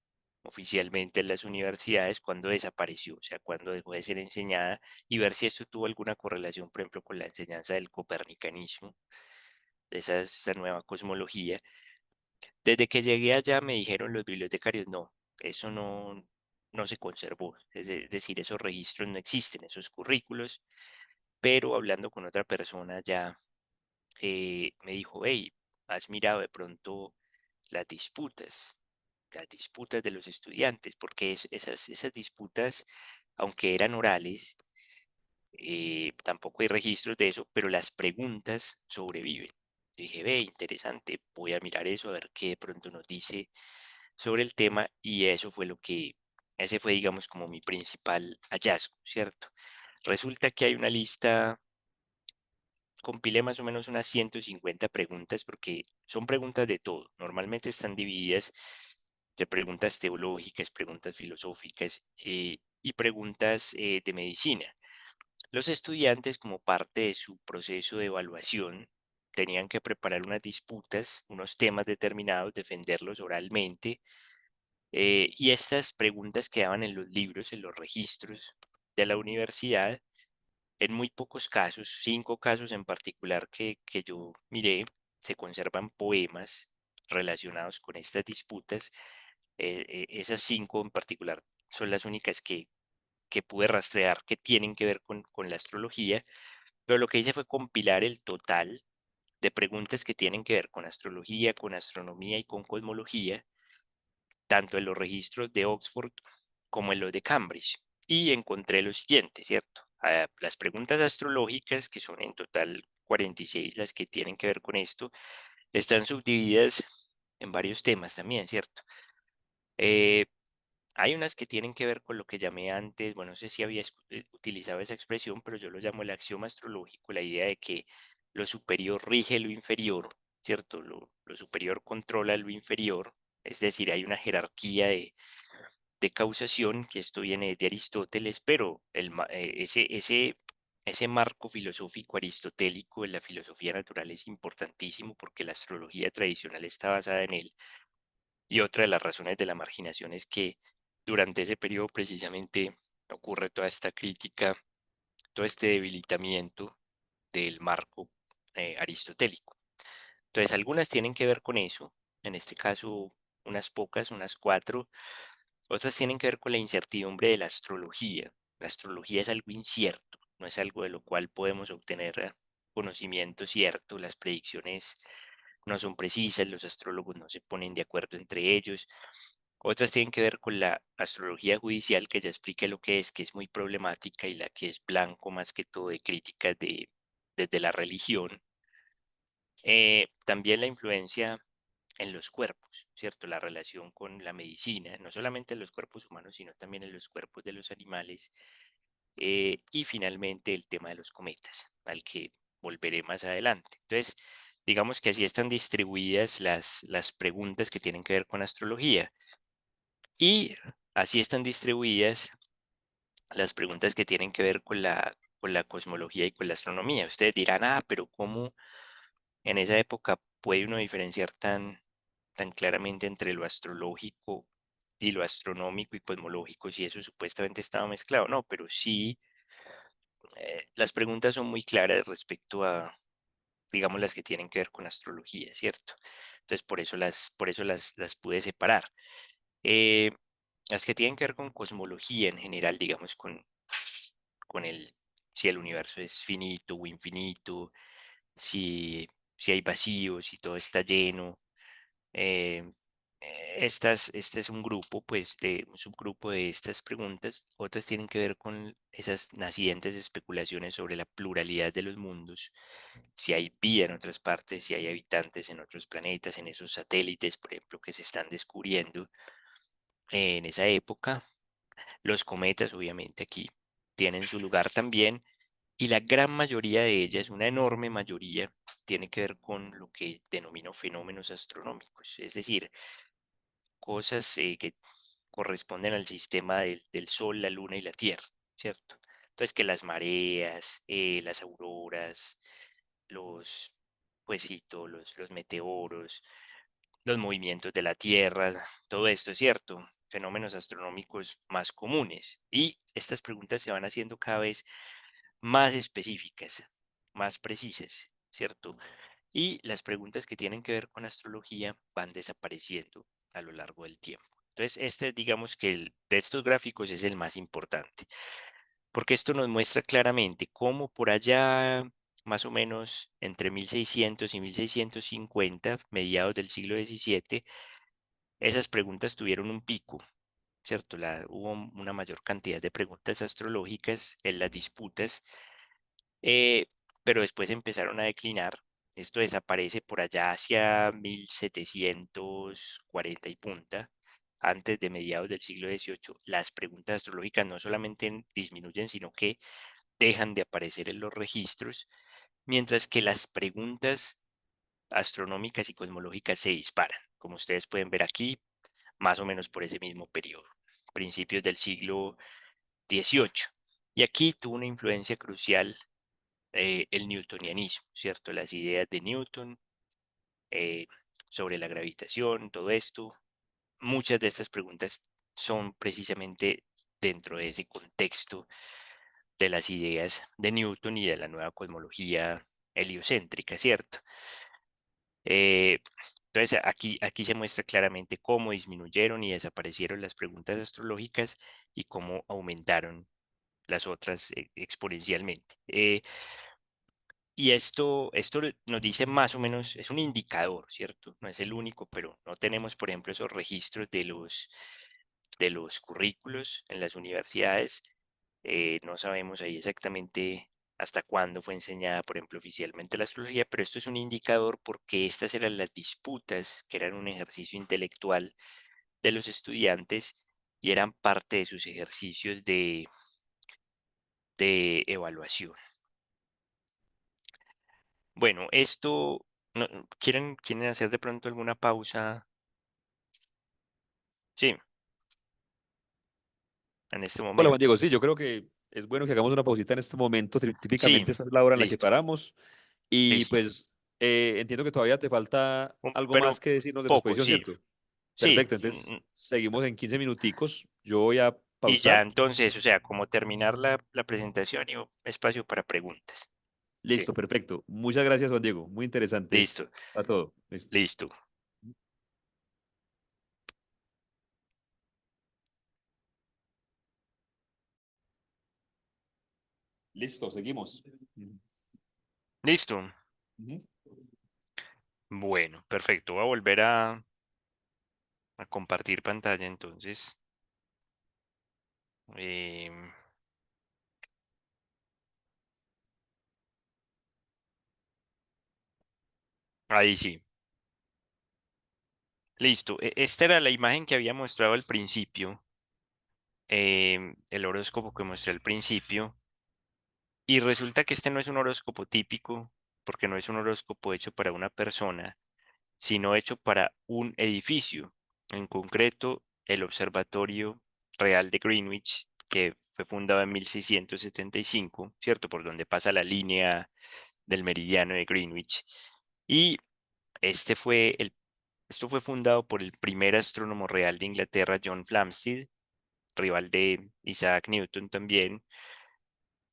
Speaker 2: oficialmente en las universidades, cuando desapareció, o sea, cuando dejó de ser enseñada, y ver si esto tuvo alguna correlación, por ejemplo, con la enseñanza del copernicanismo, de esa nueva cosmología. Desde que llegué allá me dijeron los bibliotecarios, no, eso no se conservó, es decir, esos registros no existen, esos currículos, pero hablando con otra persona ya me dijo, hey, ¿has mirado de pronto las las disputas de los estudiantes? Porque esas disputas, aunque eran orales, tampoco hay registros de eso, pero las preguntas sobreviven. Dije, ve, interesante, voy a mirar eso, a ver qué de pronto nos dice sobre el tema, y eso fue ese fue, digamos, como mi principal hallazgo, ¿cierto? Resulta que hay una lista, compilé más o menos unas 150 preguntas, porque son preguntas de todo. Normalmente están divididas de preguntas teológicas, preguntas filosóficas y preguntas de medicina. Los estudiantes, como parte de su proceso de evaluación, tenían que preparar unas disputas, unos temas determinados, defenderlos oralmente, y estas preguntas quedaban en los libros, en los registros de la universidad. En muy pocos casos, 5 casos en particular que yo miré, se conservan poemas relacionados con estas disputas. Esas 5 en particular son las únicas que pude rastrear que tienen que ver con la astrología, pero lo que hice fue compilar el total de preguntas que tienen que ver con astrología, con astronomía y con cosmología, tanto en los registros de Oxford como en los de Cambridge. Y encontré lo siguiente, ¿cierto? Las preguntas astrológicas, que son en total 46 las que tienen que ver con esto, están subdivididas en varios temas también, ¿cierto? Eh, Hay unas que tienen que ver con lo que llamé antes, bueno, no sé si había utilizado esa expresión, pero yo lo llamo el axioma astrológico, la idea de que lo superior rige lo inferior, ¿cierto? Lo superior controla lo inferior, es decir, hay una jerarquía de causación, que esto viene de Aristóteles, pero ese marco filosófico aristotélico en la filosofía natural es importantísimo porque la astrología tradicional está basada en él. Y otra de las razones de la marginación es que durante ese periodo precisamente ocurre toda esta crítica, todo este debilitamiento del marco aristotélico. Entonces, algunas tienen que ver con eso, en este caso unas pocas, unas 4. Otras tienen que ver con la incertidumbre de la astrología. La astrología es algo incierto, no es algo de lo cual podemos obtener conocimiento cierto. Las predicciones no son precisas, los astrólogos no se ponen de acuerdo entre ellos. Otras tienen que ver con la astrología judicial, que ya expliqué lo que es muy problemática y la que es blanco más que todo de críticas desde la religión. También la influencia en los cuerpos, ¿cierto? La relación con la medicina, no solamente en los cuerpos humanos, sino también en los cuerpos de los animales. Y finalmente el tema de los cometas, al que volveré más adelante. Entonces, digamos que así están distribuidas las preguntas que tienen que ver con astrología. Y así están distribuidas las preguntas que tienen que ver con la cosmología y con la astronomía. Ustedes dirán, pero ¿cómo en esa época puede uno diferenciar tan claramente entre lo astrológico y lo astronómico y cosmológico si eso supuestamente estaba mezclado? No, pero sí, las preguntas son muy claras respecto a, digamos, las que tienen que ver con astrología, ¿cierto? Entonces, por eso las pude separar. Eh, las que tienen que ver con cosmología en general, digamos, con si el universo es finito o infinito, si, si hay vacíos, si todo está lleno. eh, este es un grupo, pues, un subgrupo de estas preguntas. Otras tienen que ver con esas nacientes especulaciones sobre la pluralidad de los mundos, si hay vida en otras partes, si hay habitantes en otros planetas, en esos satélites, por ejemplo, que se están descubriendo en esa época. Los cometas, obviamente, aquí tienen su lugar también, y la gran mayoría de ellas, una enorme mayoría, tiene que ver con lo que denomino fenómenos astronómicos, es decir, cosas que corresponden al sistema del Sol, la Luna y la Tierra, ¿cierto? Entonces, que las mareas, las auroras, los, pues sí, todos los meteoros, los movimientos de la Tierra, todo esto, ¿cierto? Fenómenos astronómicos más comunes. Y estas preguntas se van haciendo cada vez más específicas, más precisas, ¿cierto? Y las preguntas que tienen que ver con astrología van desapareciendo a lo largo del tiempo. Entonces, este, digamos que de estos gráficos es el más importante, porque esto nos muestra claramente cómo por allá, más o menos entre 1600 y 1650, mediados del siglo XVII, esas preguntas tuvieron un pico, ¿cierto? Hubo una mayor cantidad de preguntas astrológicas en las disputas, eh, pero después empezaron a declinar. Esto desaparece por allá hacia 1740 y punta, antes de mediados del siglo XVIII. Las preguntas astrológicas no solamente disminuyen, sino que dejan de aparecer en los registros, mientras que las preguntas astronómicas y cosmológicas se disparan, como ustedes pueden ver aquí, más o menos por ese mismo periodo, principios del siglo XVIII. Y aquí tuvo una influencia crucial el newtonianismo, ¿cierto? Las ideas de Newton eh, sobre la gravitación, todo esto. Muchas de estas preguntas son precisamente dentro de ese contexto de las ideas de Newton y de la nueva cosmología heliocéntrica, ¿cierto? Eh, entonces, aquí se muestra claramente cómo disminuyeron y desaparecieron las preguntas astrológicas y cómo aumentaron las otras exponencialmente. Y esto nos dice más o menos, es un indicador, ¿cierto? No es el único, pero no tenemos, por ejemplo, esos registros de los currículos en las universidades. No sabemos ahí exactamente hasta cuándo fue enseñada, por ejemplo, oficialmente la astrología, pero esto es un indicador porque estas eran las disputas, que eran un ejercicio intelectual de los estudiantes y eran parte de sus ejercicios de evaluación. Bueno, esto, ¿quieren hacer de pronto alguna pausa? Sí, en este
Speaker 1: Hola Juan
Speaker 2: momento.
Speaker 1: Diego, sí, yo creo que es bueno que hagamos una pausita en este momento.
Speaker 2: Sí,
Speaker 1: Típicamente esta es la hora en la que
Speaker 2: listo,
Speaker 1: paramos y
Speaker 2: listo.
Speaker 1: pues entiendo que todavía te falta algo
Speaker 2: Pero
Speaker 1: más que decirnos de tu
Speaker 2: poco,
Speaker 1: exposición,
Speaker 2: sí,
Speaker 1: ¿cierto?
Speaker 2: sí.
Speaker 1: Perfecto, entonces seguimos en 15 minuticos. Yo voy a
Speaker 2: Y ya
Speaker 1: pausar.
Speaker 2: entonces, o sea, como terminar la presentación y un espacio para preguntas. Sí,
Speaker 1: Listo, perfecto. Muchas gracias, Juan Diego. Muy interesante
Speaker 2: listo,
Speaker 1: a todo. Listo.
Speaker 2: listo.
Speaker 1: Listo, seguimos.
Speaker 2: Listo.
Speaker 1: Ujú.
Speaker 2: Bueno, perfecto. Voy a volver a compartir pantalla entonces. Em, ahí sí. Listo. Esta era la imagen que había mostrado al principio. el horóscopo que mostré al principio. Y resulta que este no es un horóscopo típico, porque no es un horóscopo hecho para una persona, sino hecho para un edificio, en concreto el Observatorio Real de Greenwich, que fue fundado en 1675, ¿cierto? Por donde pasa la línea del meridiano de Greenwich. Y este fue esto fue fundado por el primer astrónomo real de Inglaterra, John Flamsteed, rival de Isaac Newton también.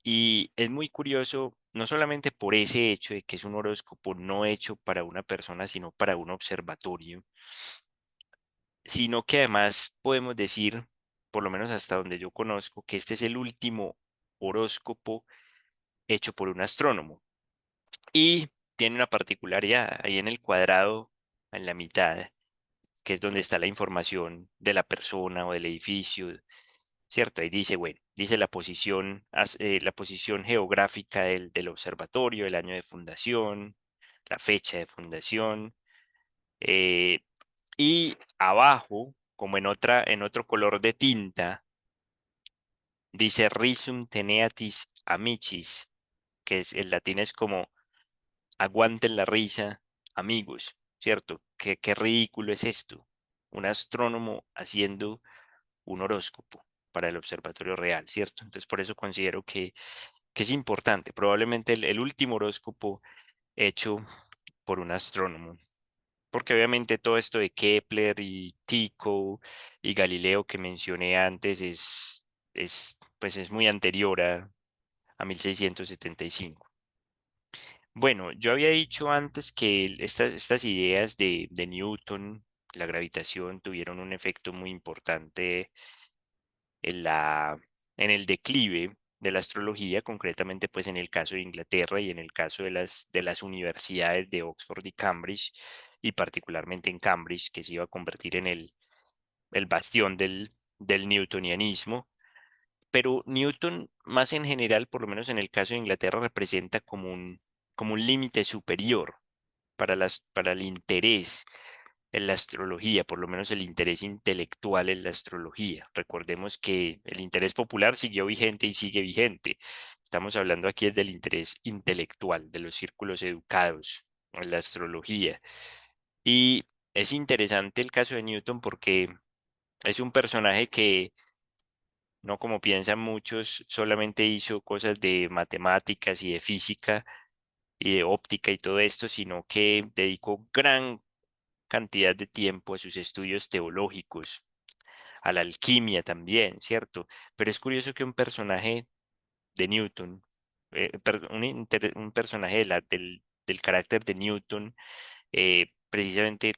Speaker 2: Y es muy curioso, no solamente por ese hecho de que es un horóscopo no hecho para una persona, sino para un observatorio, sino que además podemos decir, por lo menos hasta donde yo conozco, que este es el último horóscopo hecho por un astrónomo. Y tiene una particularidad, ahí en el cuadrado, en la mitad, que es donde está la información de la persona o del edificio, ¿cierto? Ahí dice, bueno, dice la posición geográfica del observatorio, el año de fundación, la fecha de fundación, eh, y abajo, como en otro color de tinta, dice Rhizum teneatis amicis, que es, el latín es como aguanten la risa, amigos, ¿cierto? Qué ridículo es esto. Un astrónomo haciendo un horóscopo para el Observatorio Real, ¿cierto? Entonces, por eso considero que es importante, probablemente el último horóscopo hecho por un astrónomo. Porque obviamente todo esto de Kepler y Tycho y Galileo que mencioné antes pues es muy anterior a 1675. Bueno, yo había dicho antes que estas ideas de Newton, la gravitación, tuvieron un efecto muy importante en en el declive de la astrología, concretamente pues en el caso de Inglaterra y en el caso de las universidades de Oxford y Cambridge, y particularmente en Cambridge, que se iba a convertir en el bastión del newtonianismo. Pero Newton, más en general, por lo menos en el caso de Inglaterra, representa como un límite superior para el interés en la astrología, por lo menos el interés intelectual en la astrología. Recordemos que el interés popular siguió vigente y sigue vigente. Estamos hablando aquí del interés intelectual, de los círculos educados en la astrología. Y es interesante el caso de Newton porque es un personaje que, no como piensan muchos, solamente hizo cosas de matemáticas y de física y de óptica y todo esto, sino que dedicó gran cantidad de tiempo a sus estudios teológicos, a la alquimia también, ¿cierto? Pero es curioso que un personaje de Newton, un personaje del carácter de Newton, precisamente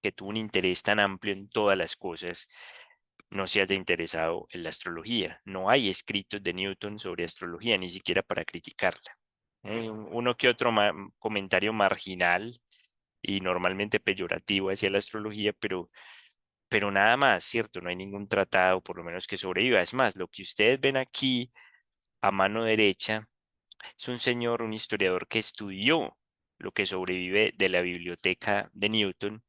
Speaker 2: que tuvo un interés tan amplio en todas las cosas, no se haya interesado en la astrología. No hay escritos de Newton sobre astrología, ni siquiera para criticarla. Uno que otro comentario marginal y normalmente peyorativo hacia la astrología, pero nada más, ¿cierto? No hay ningún tratado, por lo menos que sobreviva. Es más, lo que ustedes ven aquí a mano derecha es un señor, un historiador que estudió lo que sobrevive de la biblioteca de Newton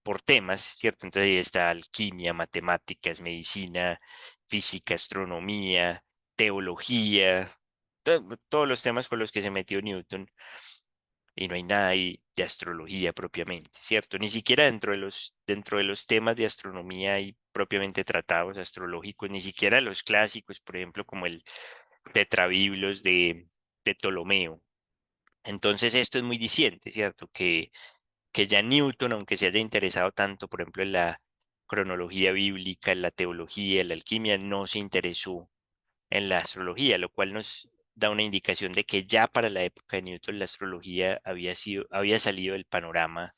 Speaker 2: por temas, ¿cierto? Entonces ahí está alquimia, matemáticas, medicina, física, astronomía, teología, todos los temas con los que se metió Newton. Y no hay nada ahí de astrología propiamente, ¿cierto? Ni siquiera dentro de los temas de astronomía hay propiamente tratados astrológicos, ni siquiera los clásicos, por ejemplo, como el Tetrabiblos de Ptolomeo. Entonces esto es muy diciente, ¿cierto? Que ya Newton, aunque se haya interesado tanto, por ejemplo, en la cronología bíblica, en la teología, en la alquimia, no se interesó en la astrología, lo cual nos da una indicación de que ya para la época de Newton la astrología había salido del panorama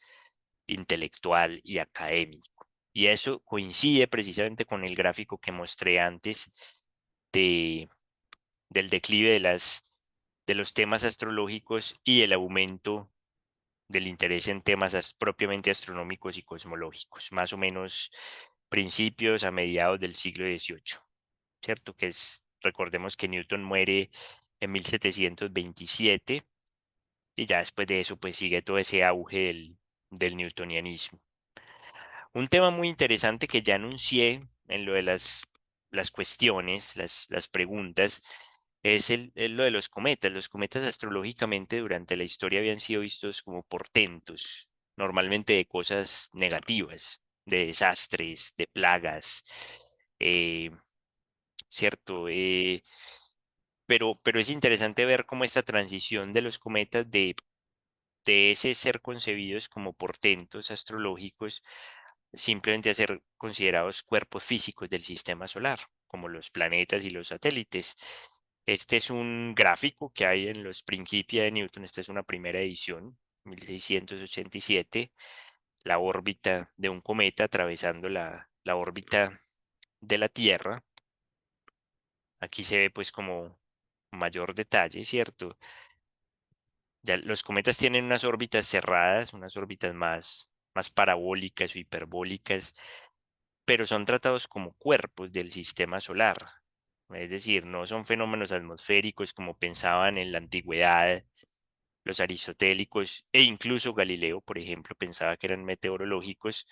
Speaker 2: intelectual y académico. Y eso coincide precisamente con el gráfico que mostré antes de, del declive de los temas astrológicos y el aumento del interés en temas propiamente astronómicos y cosmológicos, más o menos principios a mediados del siglo XVIII, ¿cierto? Recordemos que Newton muere en 1727 y ya después de eso pues sigue todo ese auge del newtonianismo. Un tema muy interesante que ya anuncié en lo de las cuestiones, las preguntas, es lo de los cometas. Los cometas astrológicamente durante la historia habían sido vistos como portentos, normalmente de cosas negativas, de desastres, de plagas, eh, ¿cierto? Pero es interesante ver cómo esta transición de los cometas de ese ser concebidos como portentos astrológicos simplemente a ser considerados cuerpos físicos del sistema solar, como los planetas y los satélites. Este es un gráfico que hay en los Principia de Newton. Esta es una primera edición, 1687, la órbita de un cometa atravesando la órbita de la Tierra. Aquí se ve pues como mayor detalle, ¿cierto? Ya los cometas tienen unas órbitas cerradas, unas órbitas más parabólicas o hiperbólicas, pero son tratados como cuerpos del sistema solar. Es decir, no son fenómenos atmosféricos como pensaban en la antigüedad los aristotélicos e incluso Galileo, por ejemplo, pensaba que eran meteorológicos.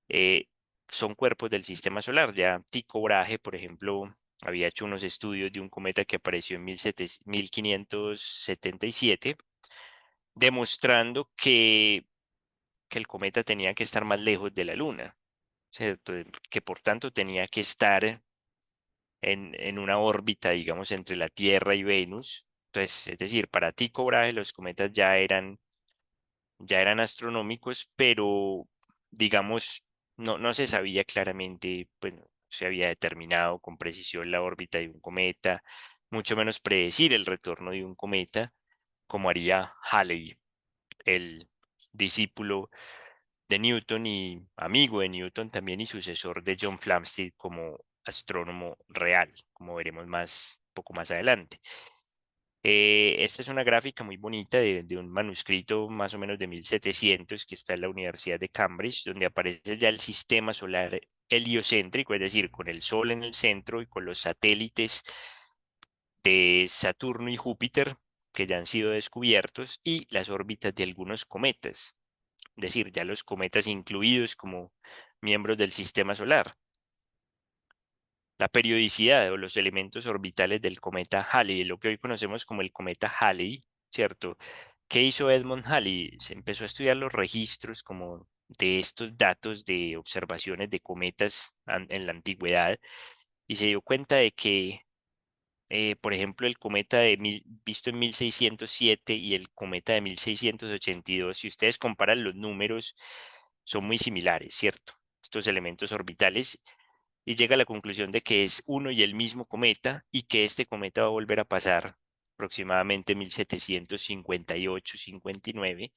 Speaker 2: eh, Son cuerpos del sistema solar. Ya Tycho Brahe, por ejemplo, había hecho unos estudios de un cometa que apareció en 1577, demostrando que el cometa tenía que estar más lejos de la Luna, ¿cierto? Que por tanto tenía que estar en una órbita, digamos, entre la Tierra y Venus. Entonces, es decir, para Tycho Brahe los cometas ya eran astronómicos, pero digamos, no se sabía claramente, pues no se había determinado con precisión la órbita de un cometa, mucho menos predecir el retorno de un cometa, como haría Halley, el discípulo de Newton y amigo de Newton también y sucesor de John Flamsteed como astrónomo real, como veremos poco más adelante. Esta es una gráfica muy bonita de un manuscrito más o menos de 1700 que está en la Universidad de Cambridge, donde aparece ya el sistema solar heliocéntrico, es decir, con el Sol en el centro y con los satélites de Saturno y Júpiter que ya han sido descubiertos y las órbitas de algunos cometas, es decir, ya los cometas incluidos como miembros del sistema solar. La periodicidad o los elementos orbitales del cometa Halley, lo que hoy conocemos como el cometa Halley, ¿cierto? ¿Qué hizo Edmund Halley? Se empezó a estudiar los registros como de estos datos de observaciones de cometas en la antigüedad y se dio cuenta de que, por ejemplo, el cometa visto en 1607 y el cometa de 1682, si ustedes comparan los números, son muy similares, ¿cierto? Estos elementos orbitales y llega a la conclusión de que es uno y el mismo cometa y que este cometa va a volver a pasar aproximadamente 1758-59.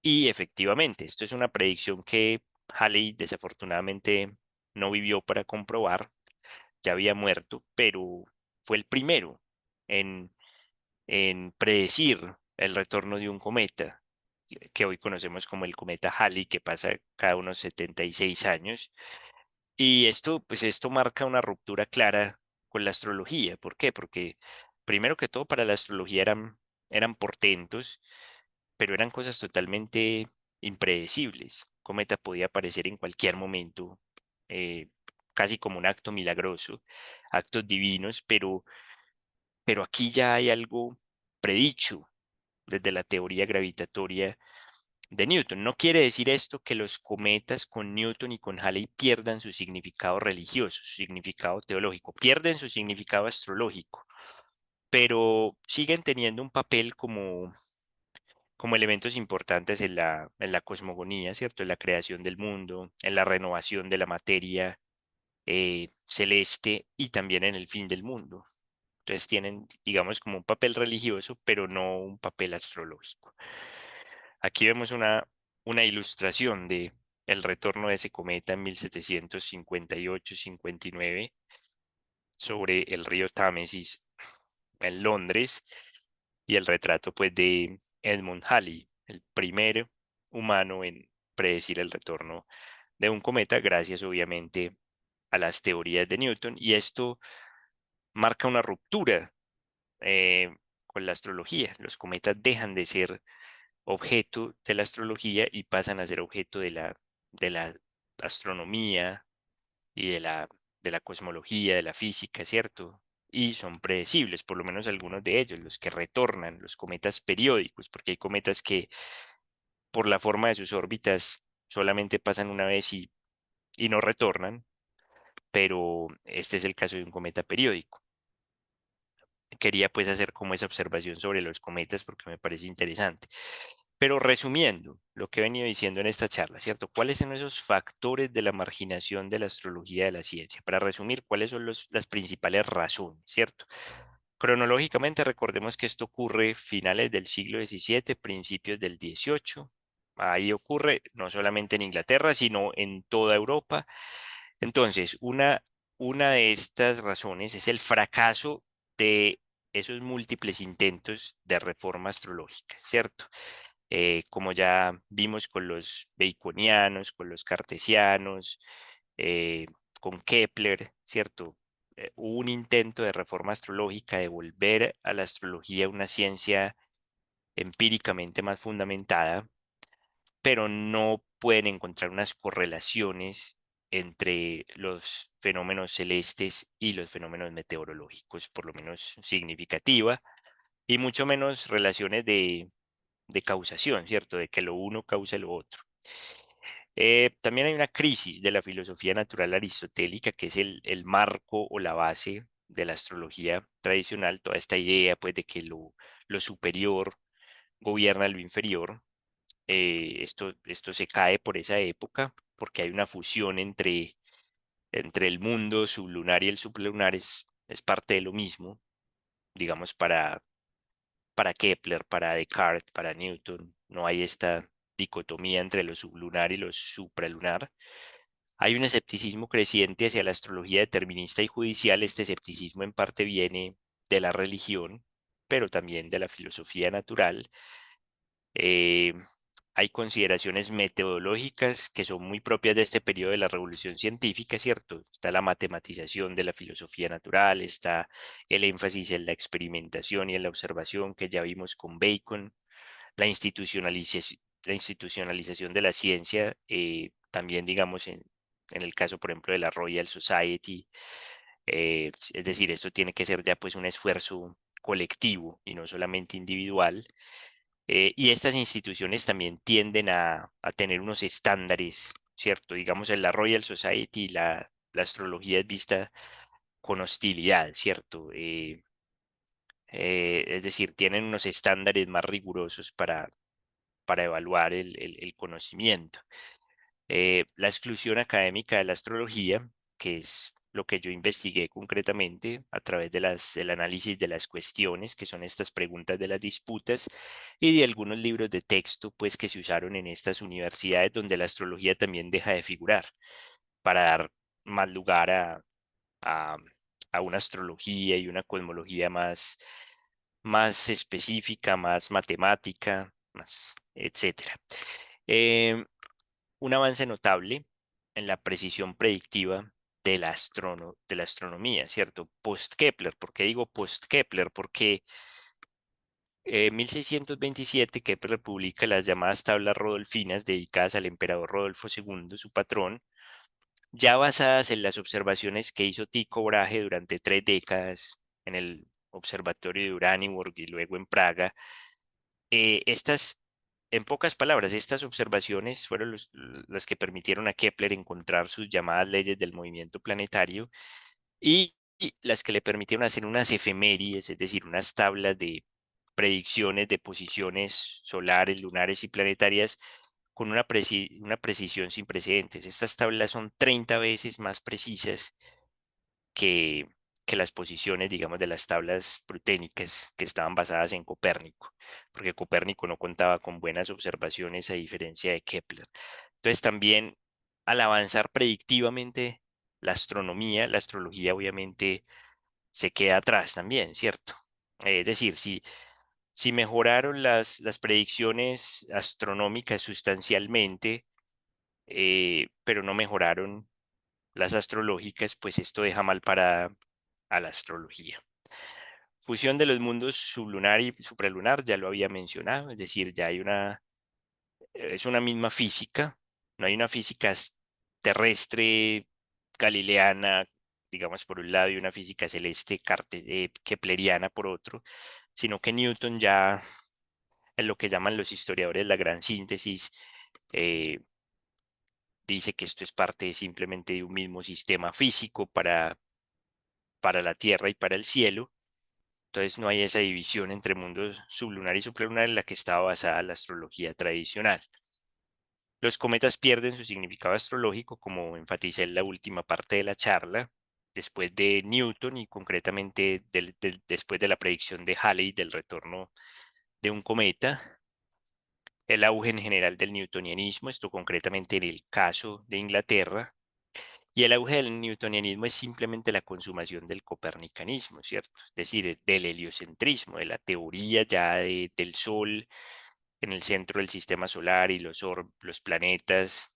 Speaker 2: Y efectivamente, esto es una predicción que Halley desafortunadamente no vivió para comprobar, ya había muerto, pero fue el primero en, en predecir el retorno de un cometa, que hoy conocemos como el cometa Halley, que pasa cada unos 76 años. Y esto, pues esto marca una ruptura clara con la astrología. ¿Por qué? Porque primero que todo para la astrología eran portentos, pero eran cosas totalmente impredecibles. Cometa podía aparecer en cualquier momento, eh, casi como un acto milagroso, actos divinos, pero aquí ya hay algo predicho desde la teoría gravitatoria de Newton. No quiere decir esto que los cometas con Newton y con Halley pierdan su significado religioso, su significado teológico, pierden su significado astrológico, pero siguen teniendo un papel como elementos importantes en la cosmogonía, ¿cierto? En la creación del mundo, en la renovación de la materia celeste y también en el fin del mundo. Entonces tienen, digamos, como un papel religioso, pero no un papel astrológico. Aquí vemos una ilustración de el retorno de ese cometa en 1758-59 sobre el río Támesis en Londres y el retrato pues de Edmund Halley, el primer humano en predecir el retorno de un cometa gracias obviamente a las teorías de Newton y esto marca una ruptura con la astrología. Los cometas dejan de ser objeto de la astrología y pasan a ser objeto de la astronomía y de la de la cosmología, de la física, ¿cierto? Y son predecibles, por lo menos algunos de ellos, los que retornan, los cometas periódicos, porque hay cometas que por la forma de sus órbitas solamente pasan una vez y no retornan, pero este es el caso de un cometa periódico. Quería pues hacer como esa observación sobre los cometas porque me parece interesante. Pero resumiendo lo que he venido diciendo en esta charla, ¿cierto? ¿Cuáles son esos factores de la marginación de la astrología de la ciencia? Para resumir, ¿cuáles son las principales razones, ¿cierto? Cronológicamente, recordemos que esto ocurre finales del siglo XVII, principios del XVIII. Ahí ocurre no solamente en Inglaterra, sino en toda Europa. Entonces, una de estas razones es el fracaso de esos múltiples intentos de reforma astrológica, ¿cierto? Como ya vimos con los baconianos, con los cartesianos, eh, con Kepler, ¿cierto? Hubo un intento de reforma astrológica, de volver a la astrología una ciencia empíricamente más fundamentada, pero no pueden encontrar unas correlaciones entre los fenómenos celestes y los fenómenos meteorológicos, por lo menos significativa, y mucho menos relaciones de causación, ¿cierto? De que lo uno causa lo otro. También hay una crisis de la filosofía natural aristotélica, que es el marco o la base de la astrología tradicional, toda esta idea pues, de que lo superior gobierna lo inferior. Esto se cae por esa época, porque hay una fusión entre el mundo sublunar y el sublunar, es parte de lo mismo, digamos, para Kepler, para Descartes, para Newton, no hay esta dicotomía entre lo sublunar y lo supralunar. Hay un escepticismo creciente hacia la astrología determinista y judicial. Este escepticismo en parte viene de la religión, pero también de la filosofía natural. Eh, Hay consideraciones metodológicas que son muy propias de este periodo de la revolución científica, ¿cierto? Está la matematización de la filosofía natural, está el énfasis en la experimentación y en la observación que ya vimos con Bacon, la institucionalización de la ciencia, también digamos en el caso, por ejemplo, de la Royal Society, es decir, esto tiene que ser ya pues un esfuerzo colectivo y no solamente individual. Y estas instituciones también tienden a tener unos estándares, ¿cierto? Digamos, en la Royal Society la astrología es vista con hostilidad, ¿cierto? Es decir, tienen unos estándares más rigurosos para evaluar el conocimiento. La exclusión académica de la astrología, que es lo que yo investigué concretamente a través del análisis de las cuestiones, que son estas preguntas de las disputas, y de algunos libros de texto, pues, que se usaron en estas universidades donde la astrología también deja de figurar, para dar más lugar a, a una astrología y una cosmología más específica, más matemática, más, etcétera. Em, un avance notable en la precisión predictiva de la astronomía, ¿cierto? Post-Kepler. ¿Por qué digo post-Kepler? Porque en 1627 Kepler publica las llamadas tablas rodolfinas dedicadas al emperador Rodolfo II, su patrón, ya basadas en las observaciones que hizo Tycho Brahe durante 3 décadas en el Observatorio de Uraniborg y luego en Praga. Estas, en pocas palabras, estas observaciones fueron las que permitieron a Kepler encontrar sus llamadas leyes del movimiento planetario y las que le permitieron hacer unas efemérides, es decir, unas tablas de predicciones de posiciones solares, lunares y planetarias con una precisión sin precedentes. Estas tablas son 30 veces más precisas que, que las posiciones, digamos, de las tablas pluténicas que estaban basadas en Copérnico, porque Copérnico no contaba con buenas observaciones a diferencia de Kepler. Entonces también al avanzar predictivamente la astronomía, la astrología obviamente se queda atrás también, ¿cierto? Es decir, si mejoraron las predicciones astronómicas sustancialmente, pero no mejoraron las astrológicas, pues esto deja mal para a la astrología. Fusión de los mundos sublunar y supralunar, ya lo había mencionado, es decir, ya hay es una misma física, no hay una física terrestre, galileana, digamos, por un lado y una física celeste kepleriana por otro, sino que Newton ya, en lo que llaman los historiadores la gran síntesis, eh, dice que esto es parte simplemente de un mismo sistema físico para la Tierra y para el cielo. Entonces no hay esa división entre mundos sublunar y supralunar en la que estaba basada la astrología tradicional. Los cometas pierden su significado astrológico, como enfaticé en la última parte de la charla, después de Newton y concretamente después de la predicción de Halley del retorno de un cometa, el auge en general del newtonianismo, esto concretamente en el caso de Inglaterra, y el auge del newtonianismo es simplemente la consumación del copernicanismo, ¿cierto? Es decir, del heliocentrismo, de la teoría ya del Sol en el centro del sistema solar y los planetas,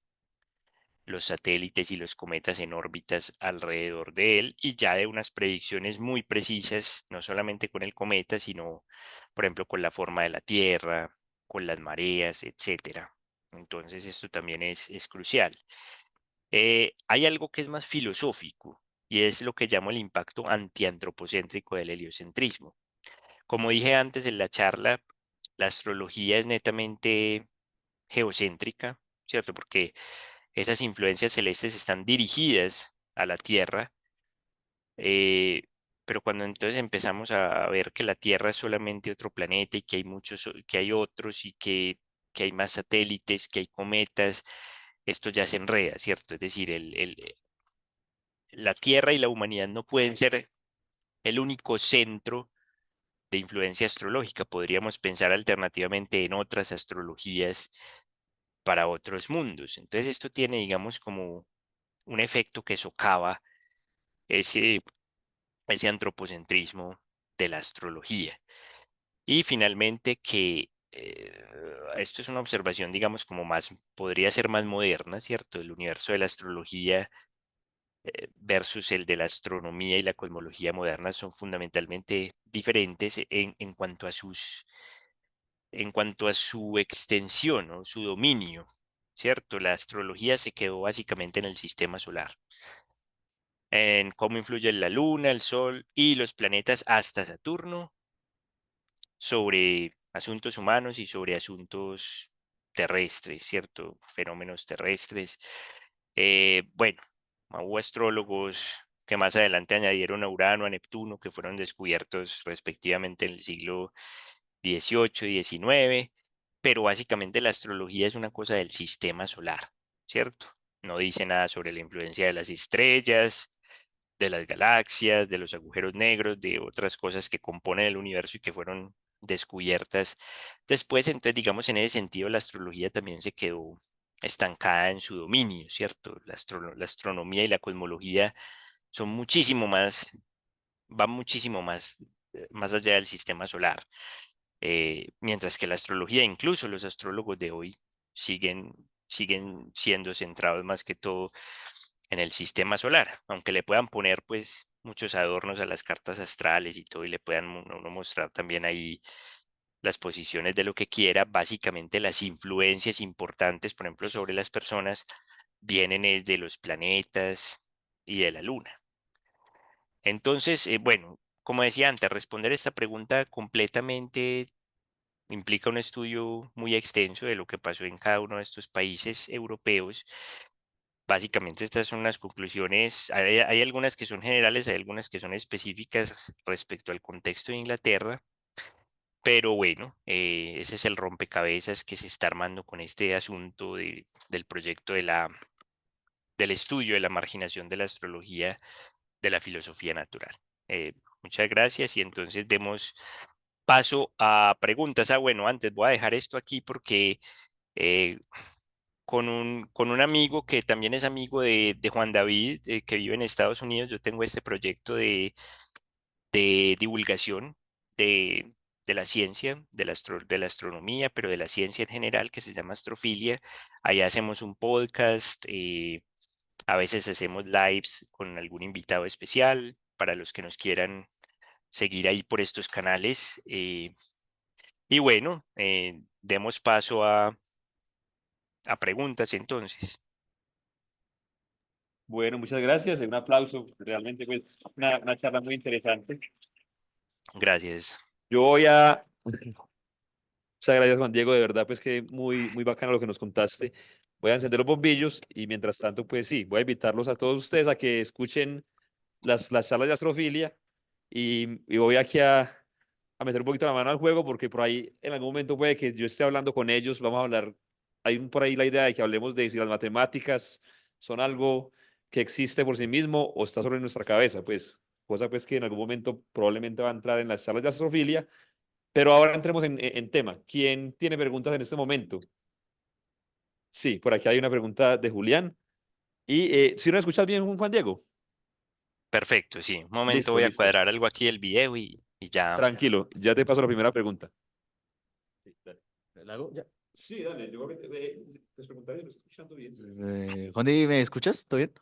Speaker 2: los satélites y los cometas en órbitas alrededor de él, y ya de unas predicciones muy precisas, no solamente con el cometa, sino, por ejemplo, con la forma de la Tierra, con las mareas, etcétera. Entonces, esto también es crucial. Hay algo que es más filosófico y es lo que llamo el impacto antiantropocéntrico del heliocentrismo. Como dije antes en la charla, la astrología es netamente geocéntrica, ¿cierto? Porque esas influencias celestes están dirigidas a la Tierra, eh, pero cuando entonces empezamos a ver que la Tierra es solamente otro planeta y que hay muchos, que hay otros y que hay más satélites, que hay cometas, esto ya se enreda, ¿cierto? Es decir, la Tierra y la humanidad no pueden ser el único centro de influencia astrológica. Podríamos pensar alternativamente en otras astrologías para otros mundos. Entonces esto tiene, digamos, como un efecto que socava ese, ese antropocentrismo de la astrología. Y finalmente que esto es una observación, digamos, como más, podría ser más moderna, ¿cierto? El universo de la astrología versus el de la astronomía y la cosmología moderna son fundamentalmente diferentes en cuanto a su extensión o su dominio, ¿cierto? La astrología se quedó básicamente en el sistema solar, en cómo influyen la Luna, el Sol y los planetas hasta Saturno sobre asuntos humanos y sobre asuntos terrestres, ¿cierto? Fenómenos terrestres. Bueno, hubo astrólogos que más adelante añadieron a Urano, a Neptuno, que fueron descubiertos respectivamente en el siglo XVIII y XIX, pero básicamente la astrología es una cosa del sistema solar, ¿cierto? No dice nada sobre la influencia de las estrellas, de las galaxias, de los agujeros negros, de otras cosas que componen el universo y que fueron descubiertas después. Entonces, digamos, en ese sentido, la astrología también se quedó estancada en su dominio, ¿cierto? La astronomía y la cosmología son muchísimo más, van muchísimo más, más allá del sistema solar. Mientras que la astrología, incluso los astrólogos de hoy, siguen siendo centrados más que todo en el sistema solar, aunque le puedan poner pues muchos adornos a las cartas astrales y todo, y le puedan uno mostrar también ahí las posiciones de lo que quiera. Básicamente las influencias importantes, por ejemplo, sobre las personas, vienen de los planetas y de la luna. Entonces, bueno, como decía antes, responder esta pregunta completamente implica un estudio muy extenso de lo que pasó en cada uno de estos países europeos. Básicamente estas son las conclusiones. Hay algunas que son generales, hay algunas que son específicas respecto al contexto de Inglaterra, pero bueno, ese es el rompecabezas que se está armando con este asunto del proyecto del estudio de la marginación de la astrología de la filosofía natural. Muchas gracias y entonces demos paso a preguntas. Bueno, antes voy a dejar esto aquí porque eh, con un amigo que también es amigo de Juan David, que vive en Estados Unidos, yo tengo este proyecto de divulgación de la ciencia, de la astronomía, pero de la ciencia en general, que se llama Astrofilia. Allá hacemos un podcast, a veces hacemos lives con algún invitado especial para los que nos quieran seguir ahí por estos canales. Y bueno, demos paso a preguntas entonces.
Speaker 1: Bueno, muchas gracias. Un aplauso. Realmente, pues, una charla muy interesante.
Speaker 2: Gracias.
Speaker 1: Yo voy a... Muchas gracias, Juan Diego. De verdad, pues que muy, muy bacano lo que nos contaste. Voy a encender los bombillos y mientras tanto, pues sí, voy a invitarlos a todos ustedes a que escuchen las charlas de astrofilia y voy aquí a meter un poquito la mano al juego porque por ahí en algún momento puede que yo esté hablando con ellos, vamos a hablar, hay por ahí la idea de que hablemos de si las matemáticas son algo que existe por sí mismo o está solo en nuestra cabeza, pues cosa pues que en algún momento probablemente va a entrar en las charlas de astrofilia, pero ahora entremos en tema. ¿Quién tiene preguntas en este momento? Sí, por aquí hay una pregunta de Julián. Y si no escuchas bien, Juan Diego,
Speaker 2: Perfecto, sí. Un momento
Speaker 1: listo,
Speaker 2: voy a
Speaker 1: listo.
Speaker 2: cuadrar algo aquí del video y ya.
Speaker 1: Tranquilo, ya te paso la primera pregunta. Sí, dale. ¿La hago ya? Sí, dale, yo creo que les preguntaré, ¿lo estoy escuchando bien?
Speaker 3: Juan Di, ¿me escuchas? ¿Todo bien?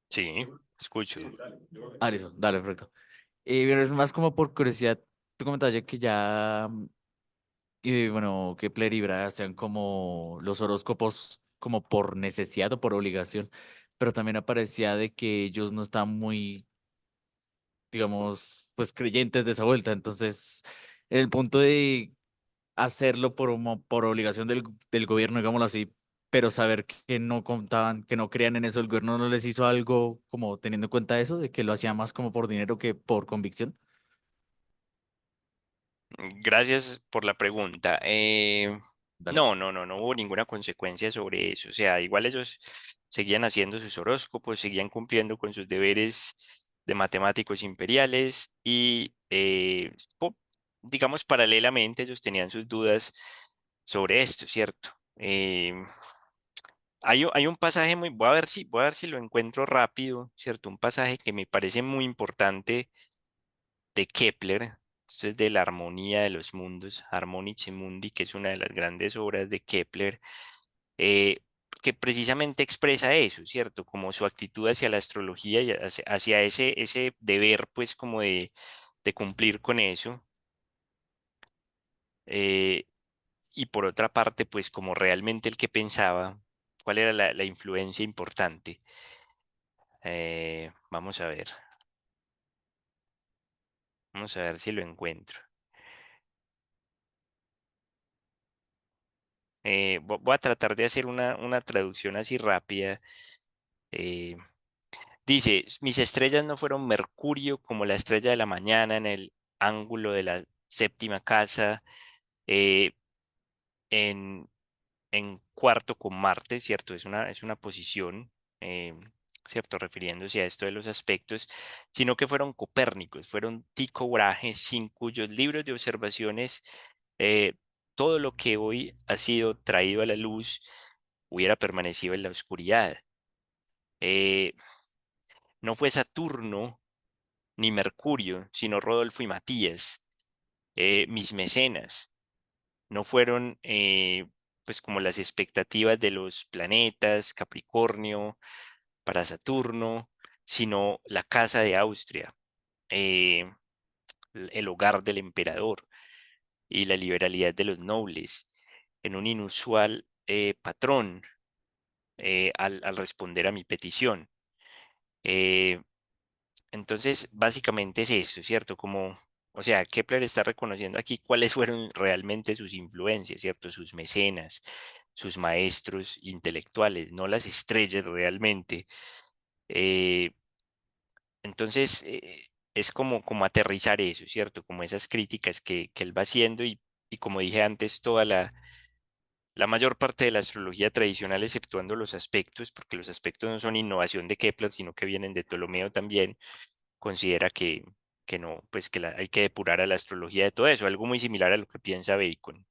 Speaker 2: Sí, escucho.
Speaker 1: Sí, dale, yo creo
Speaker 3: Ah,
Speaker 1: que
Speaker 3: listo, dale, perfecto. Pero es más como por curiosidad. Tú comentabas ya que ya, bueno, Kepler y Brahe sean como los horóscopos como por necesidad o por obligación, pero también aparecía de que ellos no están muy, digamos, pues creyentes de esa vuelta. Entonces, el punto de hacerlo por obligación del gobierno, digámoslo así, pero saber que no contaban, que no creían en eso, el gobierno no les hizo algo como teniendo en cuenta eso, de que lo hacía más como por dinero que por convicción.
Speaker 2: Gracias por la pregunta.
Speaker 3: Dale.
Speaker 2: No hubo ninguna consecuencia sobre eso. O sea, igual ellos seguían haciendo sus horóscopos, seguían cumpliendo con sus deberes de matemáticos imperiales y, digamos, paralelamente ellos tenían sus dudas sobre esto, ¿cierto? Hay un pasaje muy, voy a ver si lo encuentro rápido, ¿cierto? Un pasaje que me parece muy importante de Kepler. Esto es de la Armonía de los Mundos, Harmonice Mundi, que es una de las grandes obras de Kepler, eh, que precisamente expresa eso, ¿cierto? Como su actitud hacia la astrología y hacia ese deber, pues, como de cumplir con eso. eh, y por otra parte, pues, como realmente el que pensaba, cuál era la influencia importante. Vamos a ver, vamos a ver si lo encuentro. Voy a tratar de hacer una traducción así rápida. Eh, Dice, mis estrellas no fueron Mercurio como la estrella de la mañana en el ángulo de la séptima casa, eh, en, en cuarto con Marte, ¿cierto? Es una posición, eh, ¿cierto? Refiriéndose a esto de los aspectos, sino que fueron Copérnicos, fueron Tycho Brahe, sin cuyos libros de observaciones eh, todo lo que hoy ha sido traído a la luz hubiera permanecido en la oscuridad. Eh, no fue Saturno ni Mercurio, sino Rodolfo y Matías, mis mecenas. No fueron pues como las expectativas de los planetas, Capricornio, para Saturno, sino la casa de Austria, eh, el hogar del emperador y la liberalidad de los nobles, en un inusual patrón al responder a mi petición. Eh, Entonces, básicamente es eso, ¿cierto? Como, o sea, Kepler está reconociendo aquí cuáles fueron realmente sus influencias, ¿cierto? Sus mecenas, sus maestros intelectuales, no las estrellas realmente. Eh, entonces, es como aterrizar eso, ¿cierto? Como esas críticas que él va haciendo y como dije antes, la mayor parte de la astrología tradicional, exceptuando los aspectos, porque los aspectos no son innovación de Kepler, sino que vienen de Ptolomeo también considera que no, pues que hay que depurar a la astrología de todo eso, algo muy similar a lo que piensa Bacon.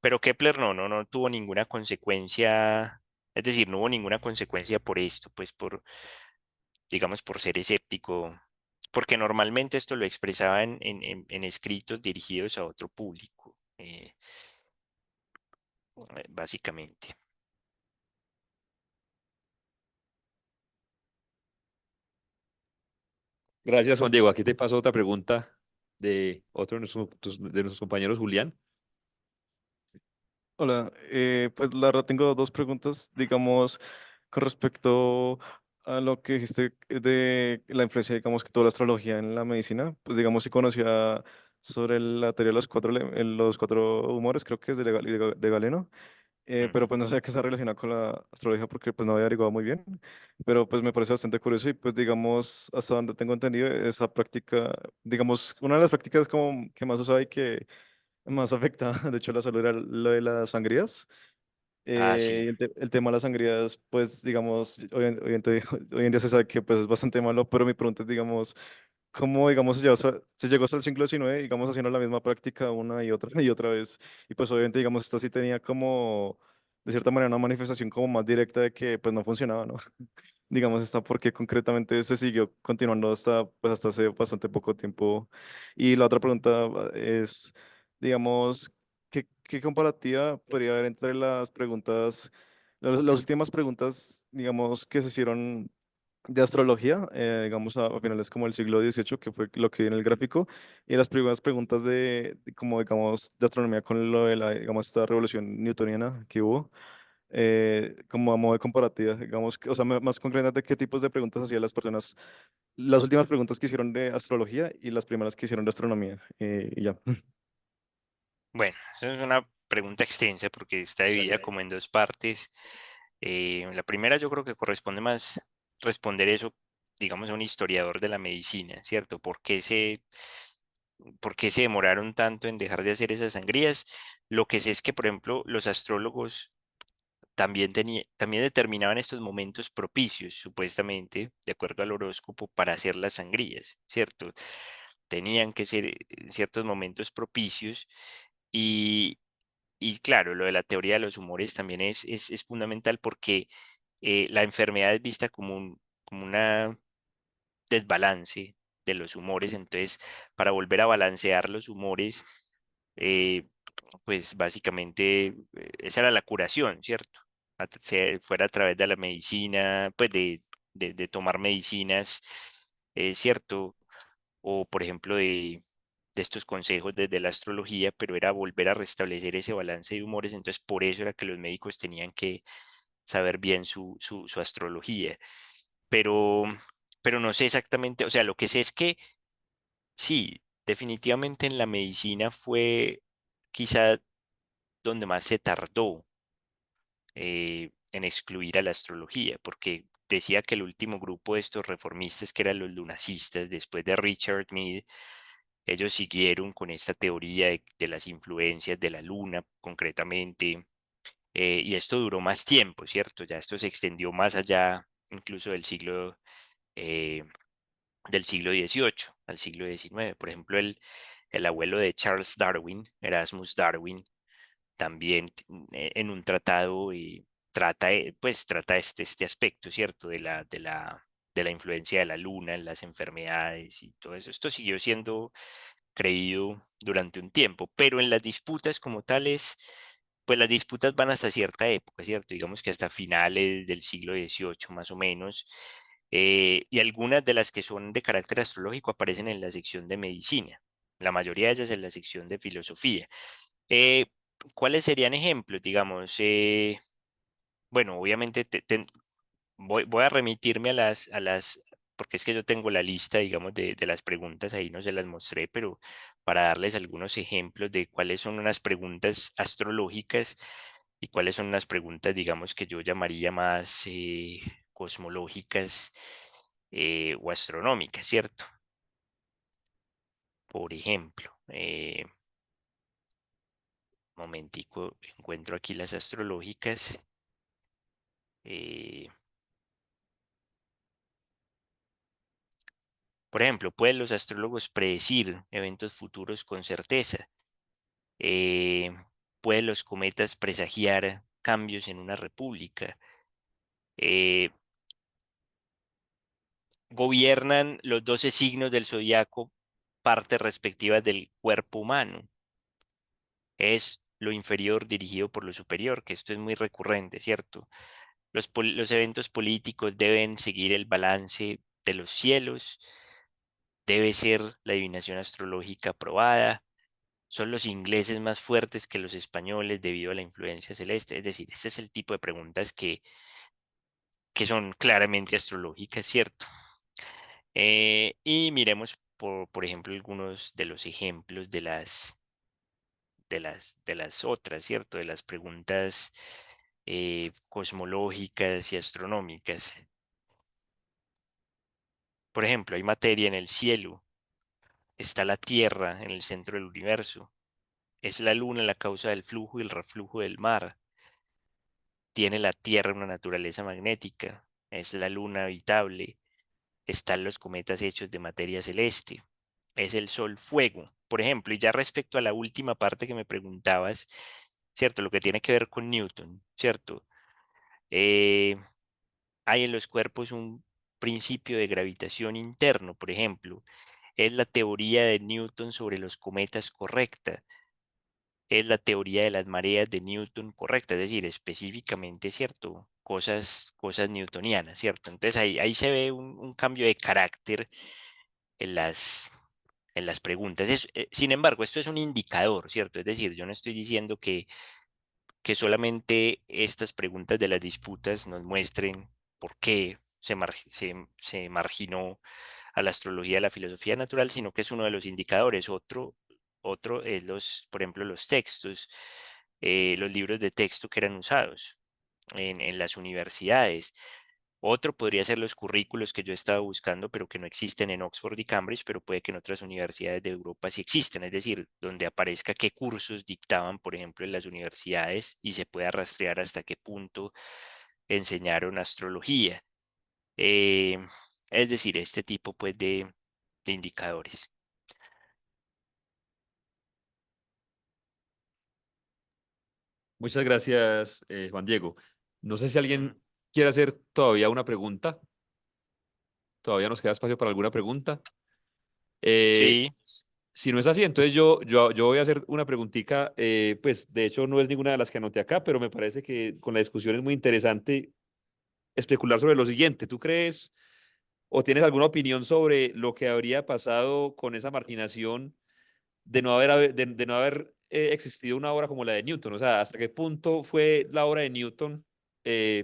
Speaker 2: Pero Kepler no tuvo ninguna consecuencia, es decir, no hubo ninguna consecuencia por esto, pues por, digamos, por ser escéptico, porque normalmente esto lo expresaba en escritos dirigidos a otro público, básicamente.
Speaker 1: Gracias, Juan Diego. Aquí te paso otra pregunta de otro de nuestros compañeros, Julián.
Speaker 4: Hola, pues la verdad tengo dos preguntas, digamos, con respecto a lo que dijiste de la influencia, digamos, que toda la astrología en la medicina, pues digamos, sí conocía sobre la teoría de los cuatro humores, creo que es de Galeno, pero
Speaker 2: Ujú.
Speaker 4: pues no sé qué está relacionado con la astrología porque pues no había averiguado muy bien, pero pues me parece bastante curioso y pues digamos, hasta donde tengo entendido, esa práctica, digamos, una de las prácticas como que más usaba y que más afecta, de hecho, la salud era lo de las sangrías.
Speaker 2: Ah, sí.
Speaker 4: El tema de las sangrías, pues digamos, hoy en día se sabe que pues es bastante malo, pero mi pregunta es, digamos, ¿cómo, digamos, se llegó hasta el siglo XIX, digamos, haciendo la misma práctica una y otra y otra vez? Y pues obviamente, digamos, esta sí tenía como, de cierta manera, una manifestación como más directa de que pues no funcionaba, ¿no? Digamos, esta porque concretamente se siguió continuando hasta, pues, hasta hace bastante poco tiempo. Y la otra pregunta es, digamos, ¿qué comparativa podría haber entre las preguntas, las últimas preguntas, digamos, que se hicieron de astrología, digamos, a finales como el siglo XVIII, que fue lo que vi en el gráfico, y las primeras preguntas como, digamos, de astronomía con lo de la, digamos, esta revolución newtoniana que hubo? Como a modo de comparativa, digamos, o sea, más concretamente, ¿qué tipos de preguntas hacían las personas, las últimas preguntas que hicieron de astrología y las primeras que hicieron de astronomía? Y ya.
Speaker 2: Bueno, eso es una pregunta extensa porque está dividida
Speaker 1: Gracias.
Speaker 2: como en dos partes. La primera yo creo que corresponde más responder eso, digamos, a un historiador de la medicina, ¿cierto? Por qué se demoraron tanto en dejar de hacer esas sangrías? Lo que sé es que, por ejemplo, los astrólogos también determinaban estos momentos propicios, supuestamente, de acuerdo al horóscopo, para hacer las sangrías, ¿cierto? Tenían que ser ciertos momentos propicios y, y claro, lo de la teoría de los humores también es fundamental porque la enfermedad es vista como una desbalance de los humores, entonces para volver a balancear los humores, eh, pues básicamente esa era la curación, ¿cierto? Fuera a través de la medicina, pues de tomar medicinas, ¿cierto? O por ejemplo de estos consejos desde la astrología, pero era volver a restablecer ese balance de humores, entonces por eso era que los médicos tenían que saber bien su astrología. Pero, pero no sé exactamente, o sea, lo que sé es que sí, definitivamente en la medicina fue quizá donde más se tardó en excluir a la astrología, porque decía que el último grupo de estos reformistas, que eran los lunacistas, después de Richard Meade, ellos siguieron con esta teoría de las influencias de la luna, concretamente, y esto duró más tiempo, ¿cierto? Ya esto se extendió más allá, incluso eh, del siglo XVIII al siglo XIX. Por ejemplo, el abuelo de Charles Darwin, Erasmus Darwin, también en un tratado trata este aspecto, ¿cierto? De la influencia de la luna en las enfermedades y todo eso. Esto siguió siendo creído durante un tiempo, pero en las disputas como tales, pues las disputas van hasta cierta época, ¿cierto? Digamos que hasta finales del siglo XVIII más o menos, y algunas de las que son de carácter astrológico aparecen en la sección de medicina, la mayoría de ellas en la sección de filosofía. Eh, ¿Cuáles serían ejemplos? Digamos, bueno, obviamente voy a remitirme porque es que yo tengo la lista, digamos, de las preguntas, ahí no se las mostré, pero para darles algunos ejemplos de cuáles son unas preguntas astrológicas y cuáles son unas preguntas, digamos, que yo llamaría más cosmológicas o astronómicas, ¿cierto? Por ejemplo, momentico, encuentro aquí las astrológicas. eh, por ejemplo, ¿pueden los astrólogos predecir eventos futuros con certeza? Eh, ¿Pueden los cometas presagiar cambios en una república? Eh, ¿Gobiernan los 12 signos del zodiaco partes respectivas del cuerpo humano? Es lo inferior dirigido por lo superior, que esto es muy recurrente, ¿cierto? Los eventos políticos deben seguir el balance de los cielos, debe ser la adivinación astrológica aprobada, son los ingleses más fuertes que los españoles debido a la influencia celeste. Es decir, este es el tipo de preguntas que que son claramente astrológicas, ¿cierto? Y miremos, por ejemplo, algunos de los ejemplos de las otras, ¿cierto? De las preguntas cosmológicas y astronómicas. Por ejemplo, hay materia en el cielo, está la Tierra en el centro del universo, es la Luna la causa del flujo y el reflujo del mar, tiene la Tierra una naturaleza magnética, es la Luna habitable, están los cometas hechos de materia celeste, es el Sol fuego, por ejemplo. Y ya respecto a la última parte que me preguntabas, ¿cierto? Lo que tiene que ver con Newton, ¿cierto? Eh, Hay en los cuerpos un principio de gravitación interno, por ejemplo. Es la teoría de Newton sobre los cometas correcta. Es la teoría de las mareas de Newton correcta, es decir, específicamente, ¿cierto? Cosas newtonianas, ¿cierto? Entonces ahí se ve un cambio de carácter en las preguntas. Sin embargo, esto es un indicador, ¿cierto? Es decir, yo no estoy diciendo que solamente estas preguntas de las disputas nos muestren por qué se marginó a la astrología de la filosofía natural, sino que es uno de los indicadores. Otro es por ejemplo, los textos, los libros de texto que eran usados en las universidades. Otro podría ser los currículos que yo estaba buscando, pero que no existen en Oxford y Cambridge, pero puede que en otras universidades de Europa sí existen, es decir, donde aparezca qué cursos dictaban, por ejemplo, en las universidades y se pueda rastrear hasta qué punto enseñaron astrología. Eh, es decir, este tipo pues de indicadores.
Speaker 1: Muchas gracias, Juan Diego. No sé si
Speaker 2: Ujú.
Speaker 1: alguien quiere hacer todavía una pregunta. Todavía nos queda espacio para alguna pregunta.
Speaker 2: Sí,
Speaker 1: Si no es así, entonces yo voy a hacer una preguntita. Pues de hecho no es ninguna de las que anoté acá, pero me parece que con la discusión es muy interesante especular sobre lo siguiente. ¿Tú crees o tienes alguna opinión sobre lo que habría pasado con esa marginación de no haber existido una obra como la de Newton? O sea, ¿hasta qué punto fue la obra de Newton,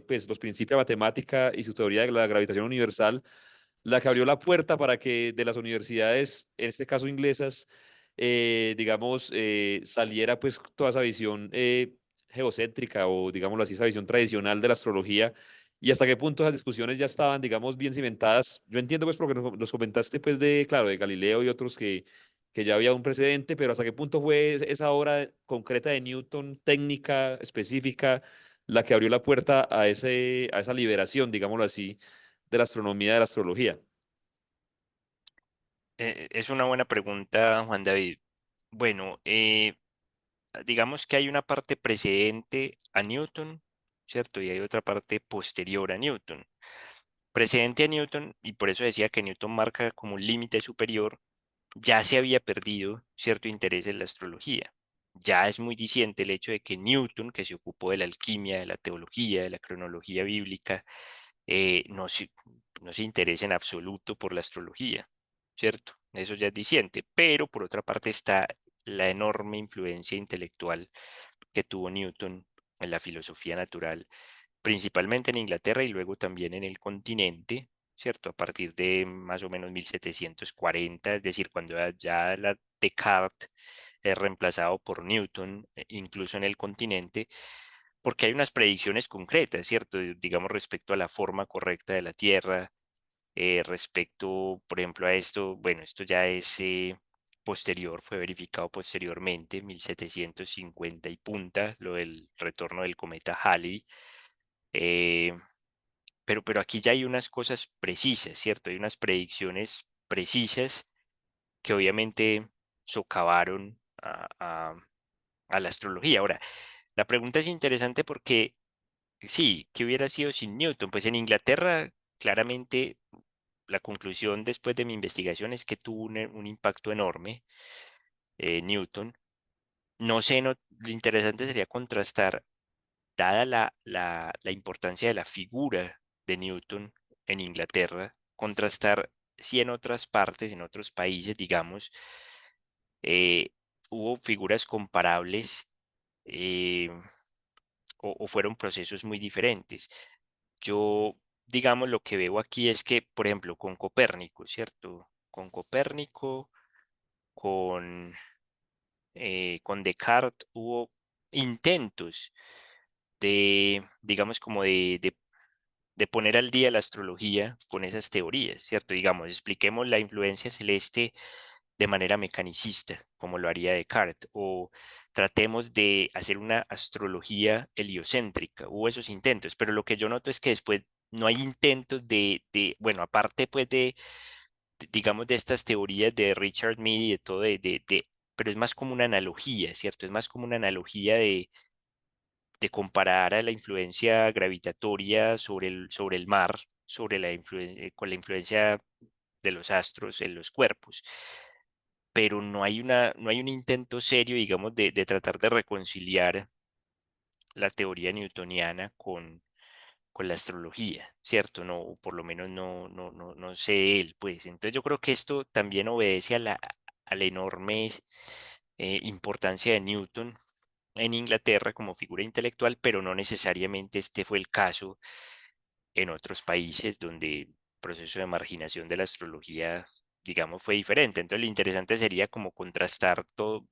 Speaker 1: pues los principios de matemática y su teoría de la gravitación universal, la que abrió la puerta para que de las universidades, en este caso inglesas, digamos, saliera pues toda esa visión geocéntrica o, digámoslo así, esa visión tradicional de la astrología? ¿Y hasta qué punto esas discusiones ya estaban, digamos, bien cimentadas? Yo entiendo, pues, porque nos comentaste, pues, claro, de Galileo y otros que ya había un precedente, pero hasta qué punto fue esa obra concreta de Newton, técnica, específica, la que abrió la puerta a esa liberación, digámoslo así, de la astronomía, de la astrología.
Speaker 2: es una buena pregunta, Juan David. Bueno, digamos que hay una parte precedente a Newton, ¿cierto? Y hay otra parte posterior a Newton. Precedente a Newton, y por eso decía que Newton marca como un límite superior, ya se había perdido cierto interés en la astrología. Ya es muy diciente el hecho de que Newton, que se ocupó de la alquimia, de la teología, de la cronología bíblica, eh, no se, no se interesa en absoluto por la astrología, ¿cierto? Eso ya es diciente, pero por otra parte está la enorme influencia intelectual que tuvo Newton en la filosofía natural, principalmente en Inglaterra y luego también en el continente, ¿cierto? A partir de más o menos 1740, es decir, cuando ya Descartes es reemplazado por Newton, incluso en el continente, porque hay unas predicciones concretas, ¿cierto? Digamos, respecto a la forma correcta de la Tierra, respecto, por ejemplo, a esto, bueno, esto ya es posterior, fue verificado posteriormente, 1750 y punta, lo del retorno del cometa Halley. eh, pero aquí ya hay unas cosas precisas, ¿cierto? Hay unas predicciones precisas que obviamente socavaron a la astrología. Ahora, la pregunta es interesante porque sí, ¿qué hubiera sido sin Newton? Pues en Inglaterra, claramente, la conclusión después de mi investigación es que tuvo un impacto enorme, Newton. No sé, lo interesante sería contrastar, dada la importancia de la figura de Newton en Inglaterra, contrastar si en otras partes, en otros países, digamos, eh, hubo figuras comparables, eh, o fueron procesos muy diferentes. Yo digamos, lo que veo aquí es que, por ejemplo, con Copérnico, ¿cierto? Con Copérnico, con Descartes hubo intentos de, digamos, como de poner al día la astrología con esas teorías, ¿cierto? Digamos, expliquemos la influencia celeste de manera mecanicista, como lo haría Descartes, o tratemos de hacer una astrología heliocéntrica. Hubo esos intentos, pero lo que yo noto es que después no hay intentos bueno, aparte pues digamos, de estas teorías de Richard Mead y de todo, pero es más como una analogía, ¿cierto? Es más como una analogía de comparar a la influencia gravitatoria sobre el mar, con la influencia de los astros en los cuerpos. Pero no hay un intento serio, digamos, de tratar de reconciliar la teoría newtoniana con la astrología, ¿cierto? No, o por lo menos no sé él, pues. Entonces yo creo que esto también obedece a la enorme importancia de Newton en Inglaterra como figura intelectual, pero no necesariamente este fue el caso en otros países donde el proceso de marginación de la astrología, digamos, fue diferente. Entonces lo interesante sería como contrastar todo,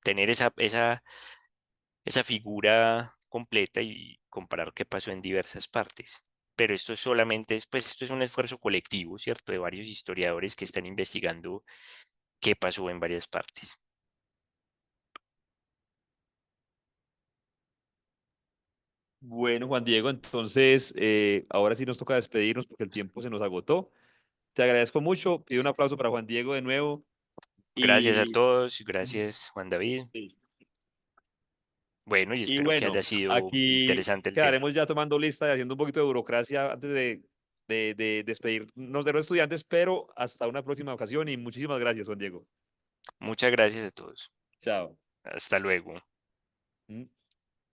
Speaker 2: tener esa figura completa y comparar qué pasó en diversas partes. Pero esto solamente pues esto es un esfuerzo colectivo, ¿cierto? De varios historiadores que están investigando qué pasó en varias partes.
Speaker 1: Bueno, Juan Diego, entonces ahora sí nos toca despedirnos porque el tiempo se nos agotó. Te agradezco mucho. Pido un aplauso para Juan Diego de nuevo.
Speaker 2: Gracias a
Speaker 1: Y,
Speaker 2: todos, gracias Juan David. Bueno, y
Speaker 1: y
Speaker 2: espero que haya
Speaker 1: bueno,
Speaker 2: sido
Speaker 1: aquí
Speaker 2: interesante el tema.
Speaker 1: quedaremos ya tomando lista y haciendo un poquito de burocracia antes de despedirnos de los estudiantes, pero hasta una próxima ocasión y muchísimas gracias, Juan Diego.
Speaker 2: Muchas gracias a todos.
Speaker 1: Chao.
Speaker 2: Hasta luego.
Speaker 1: ¿Mm?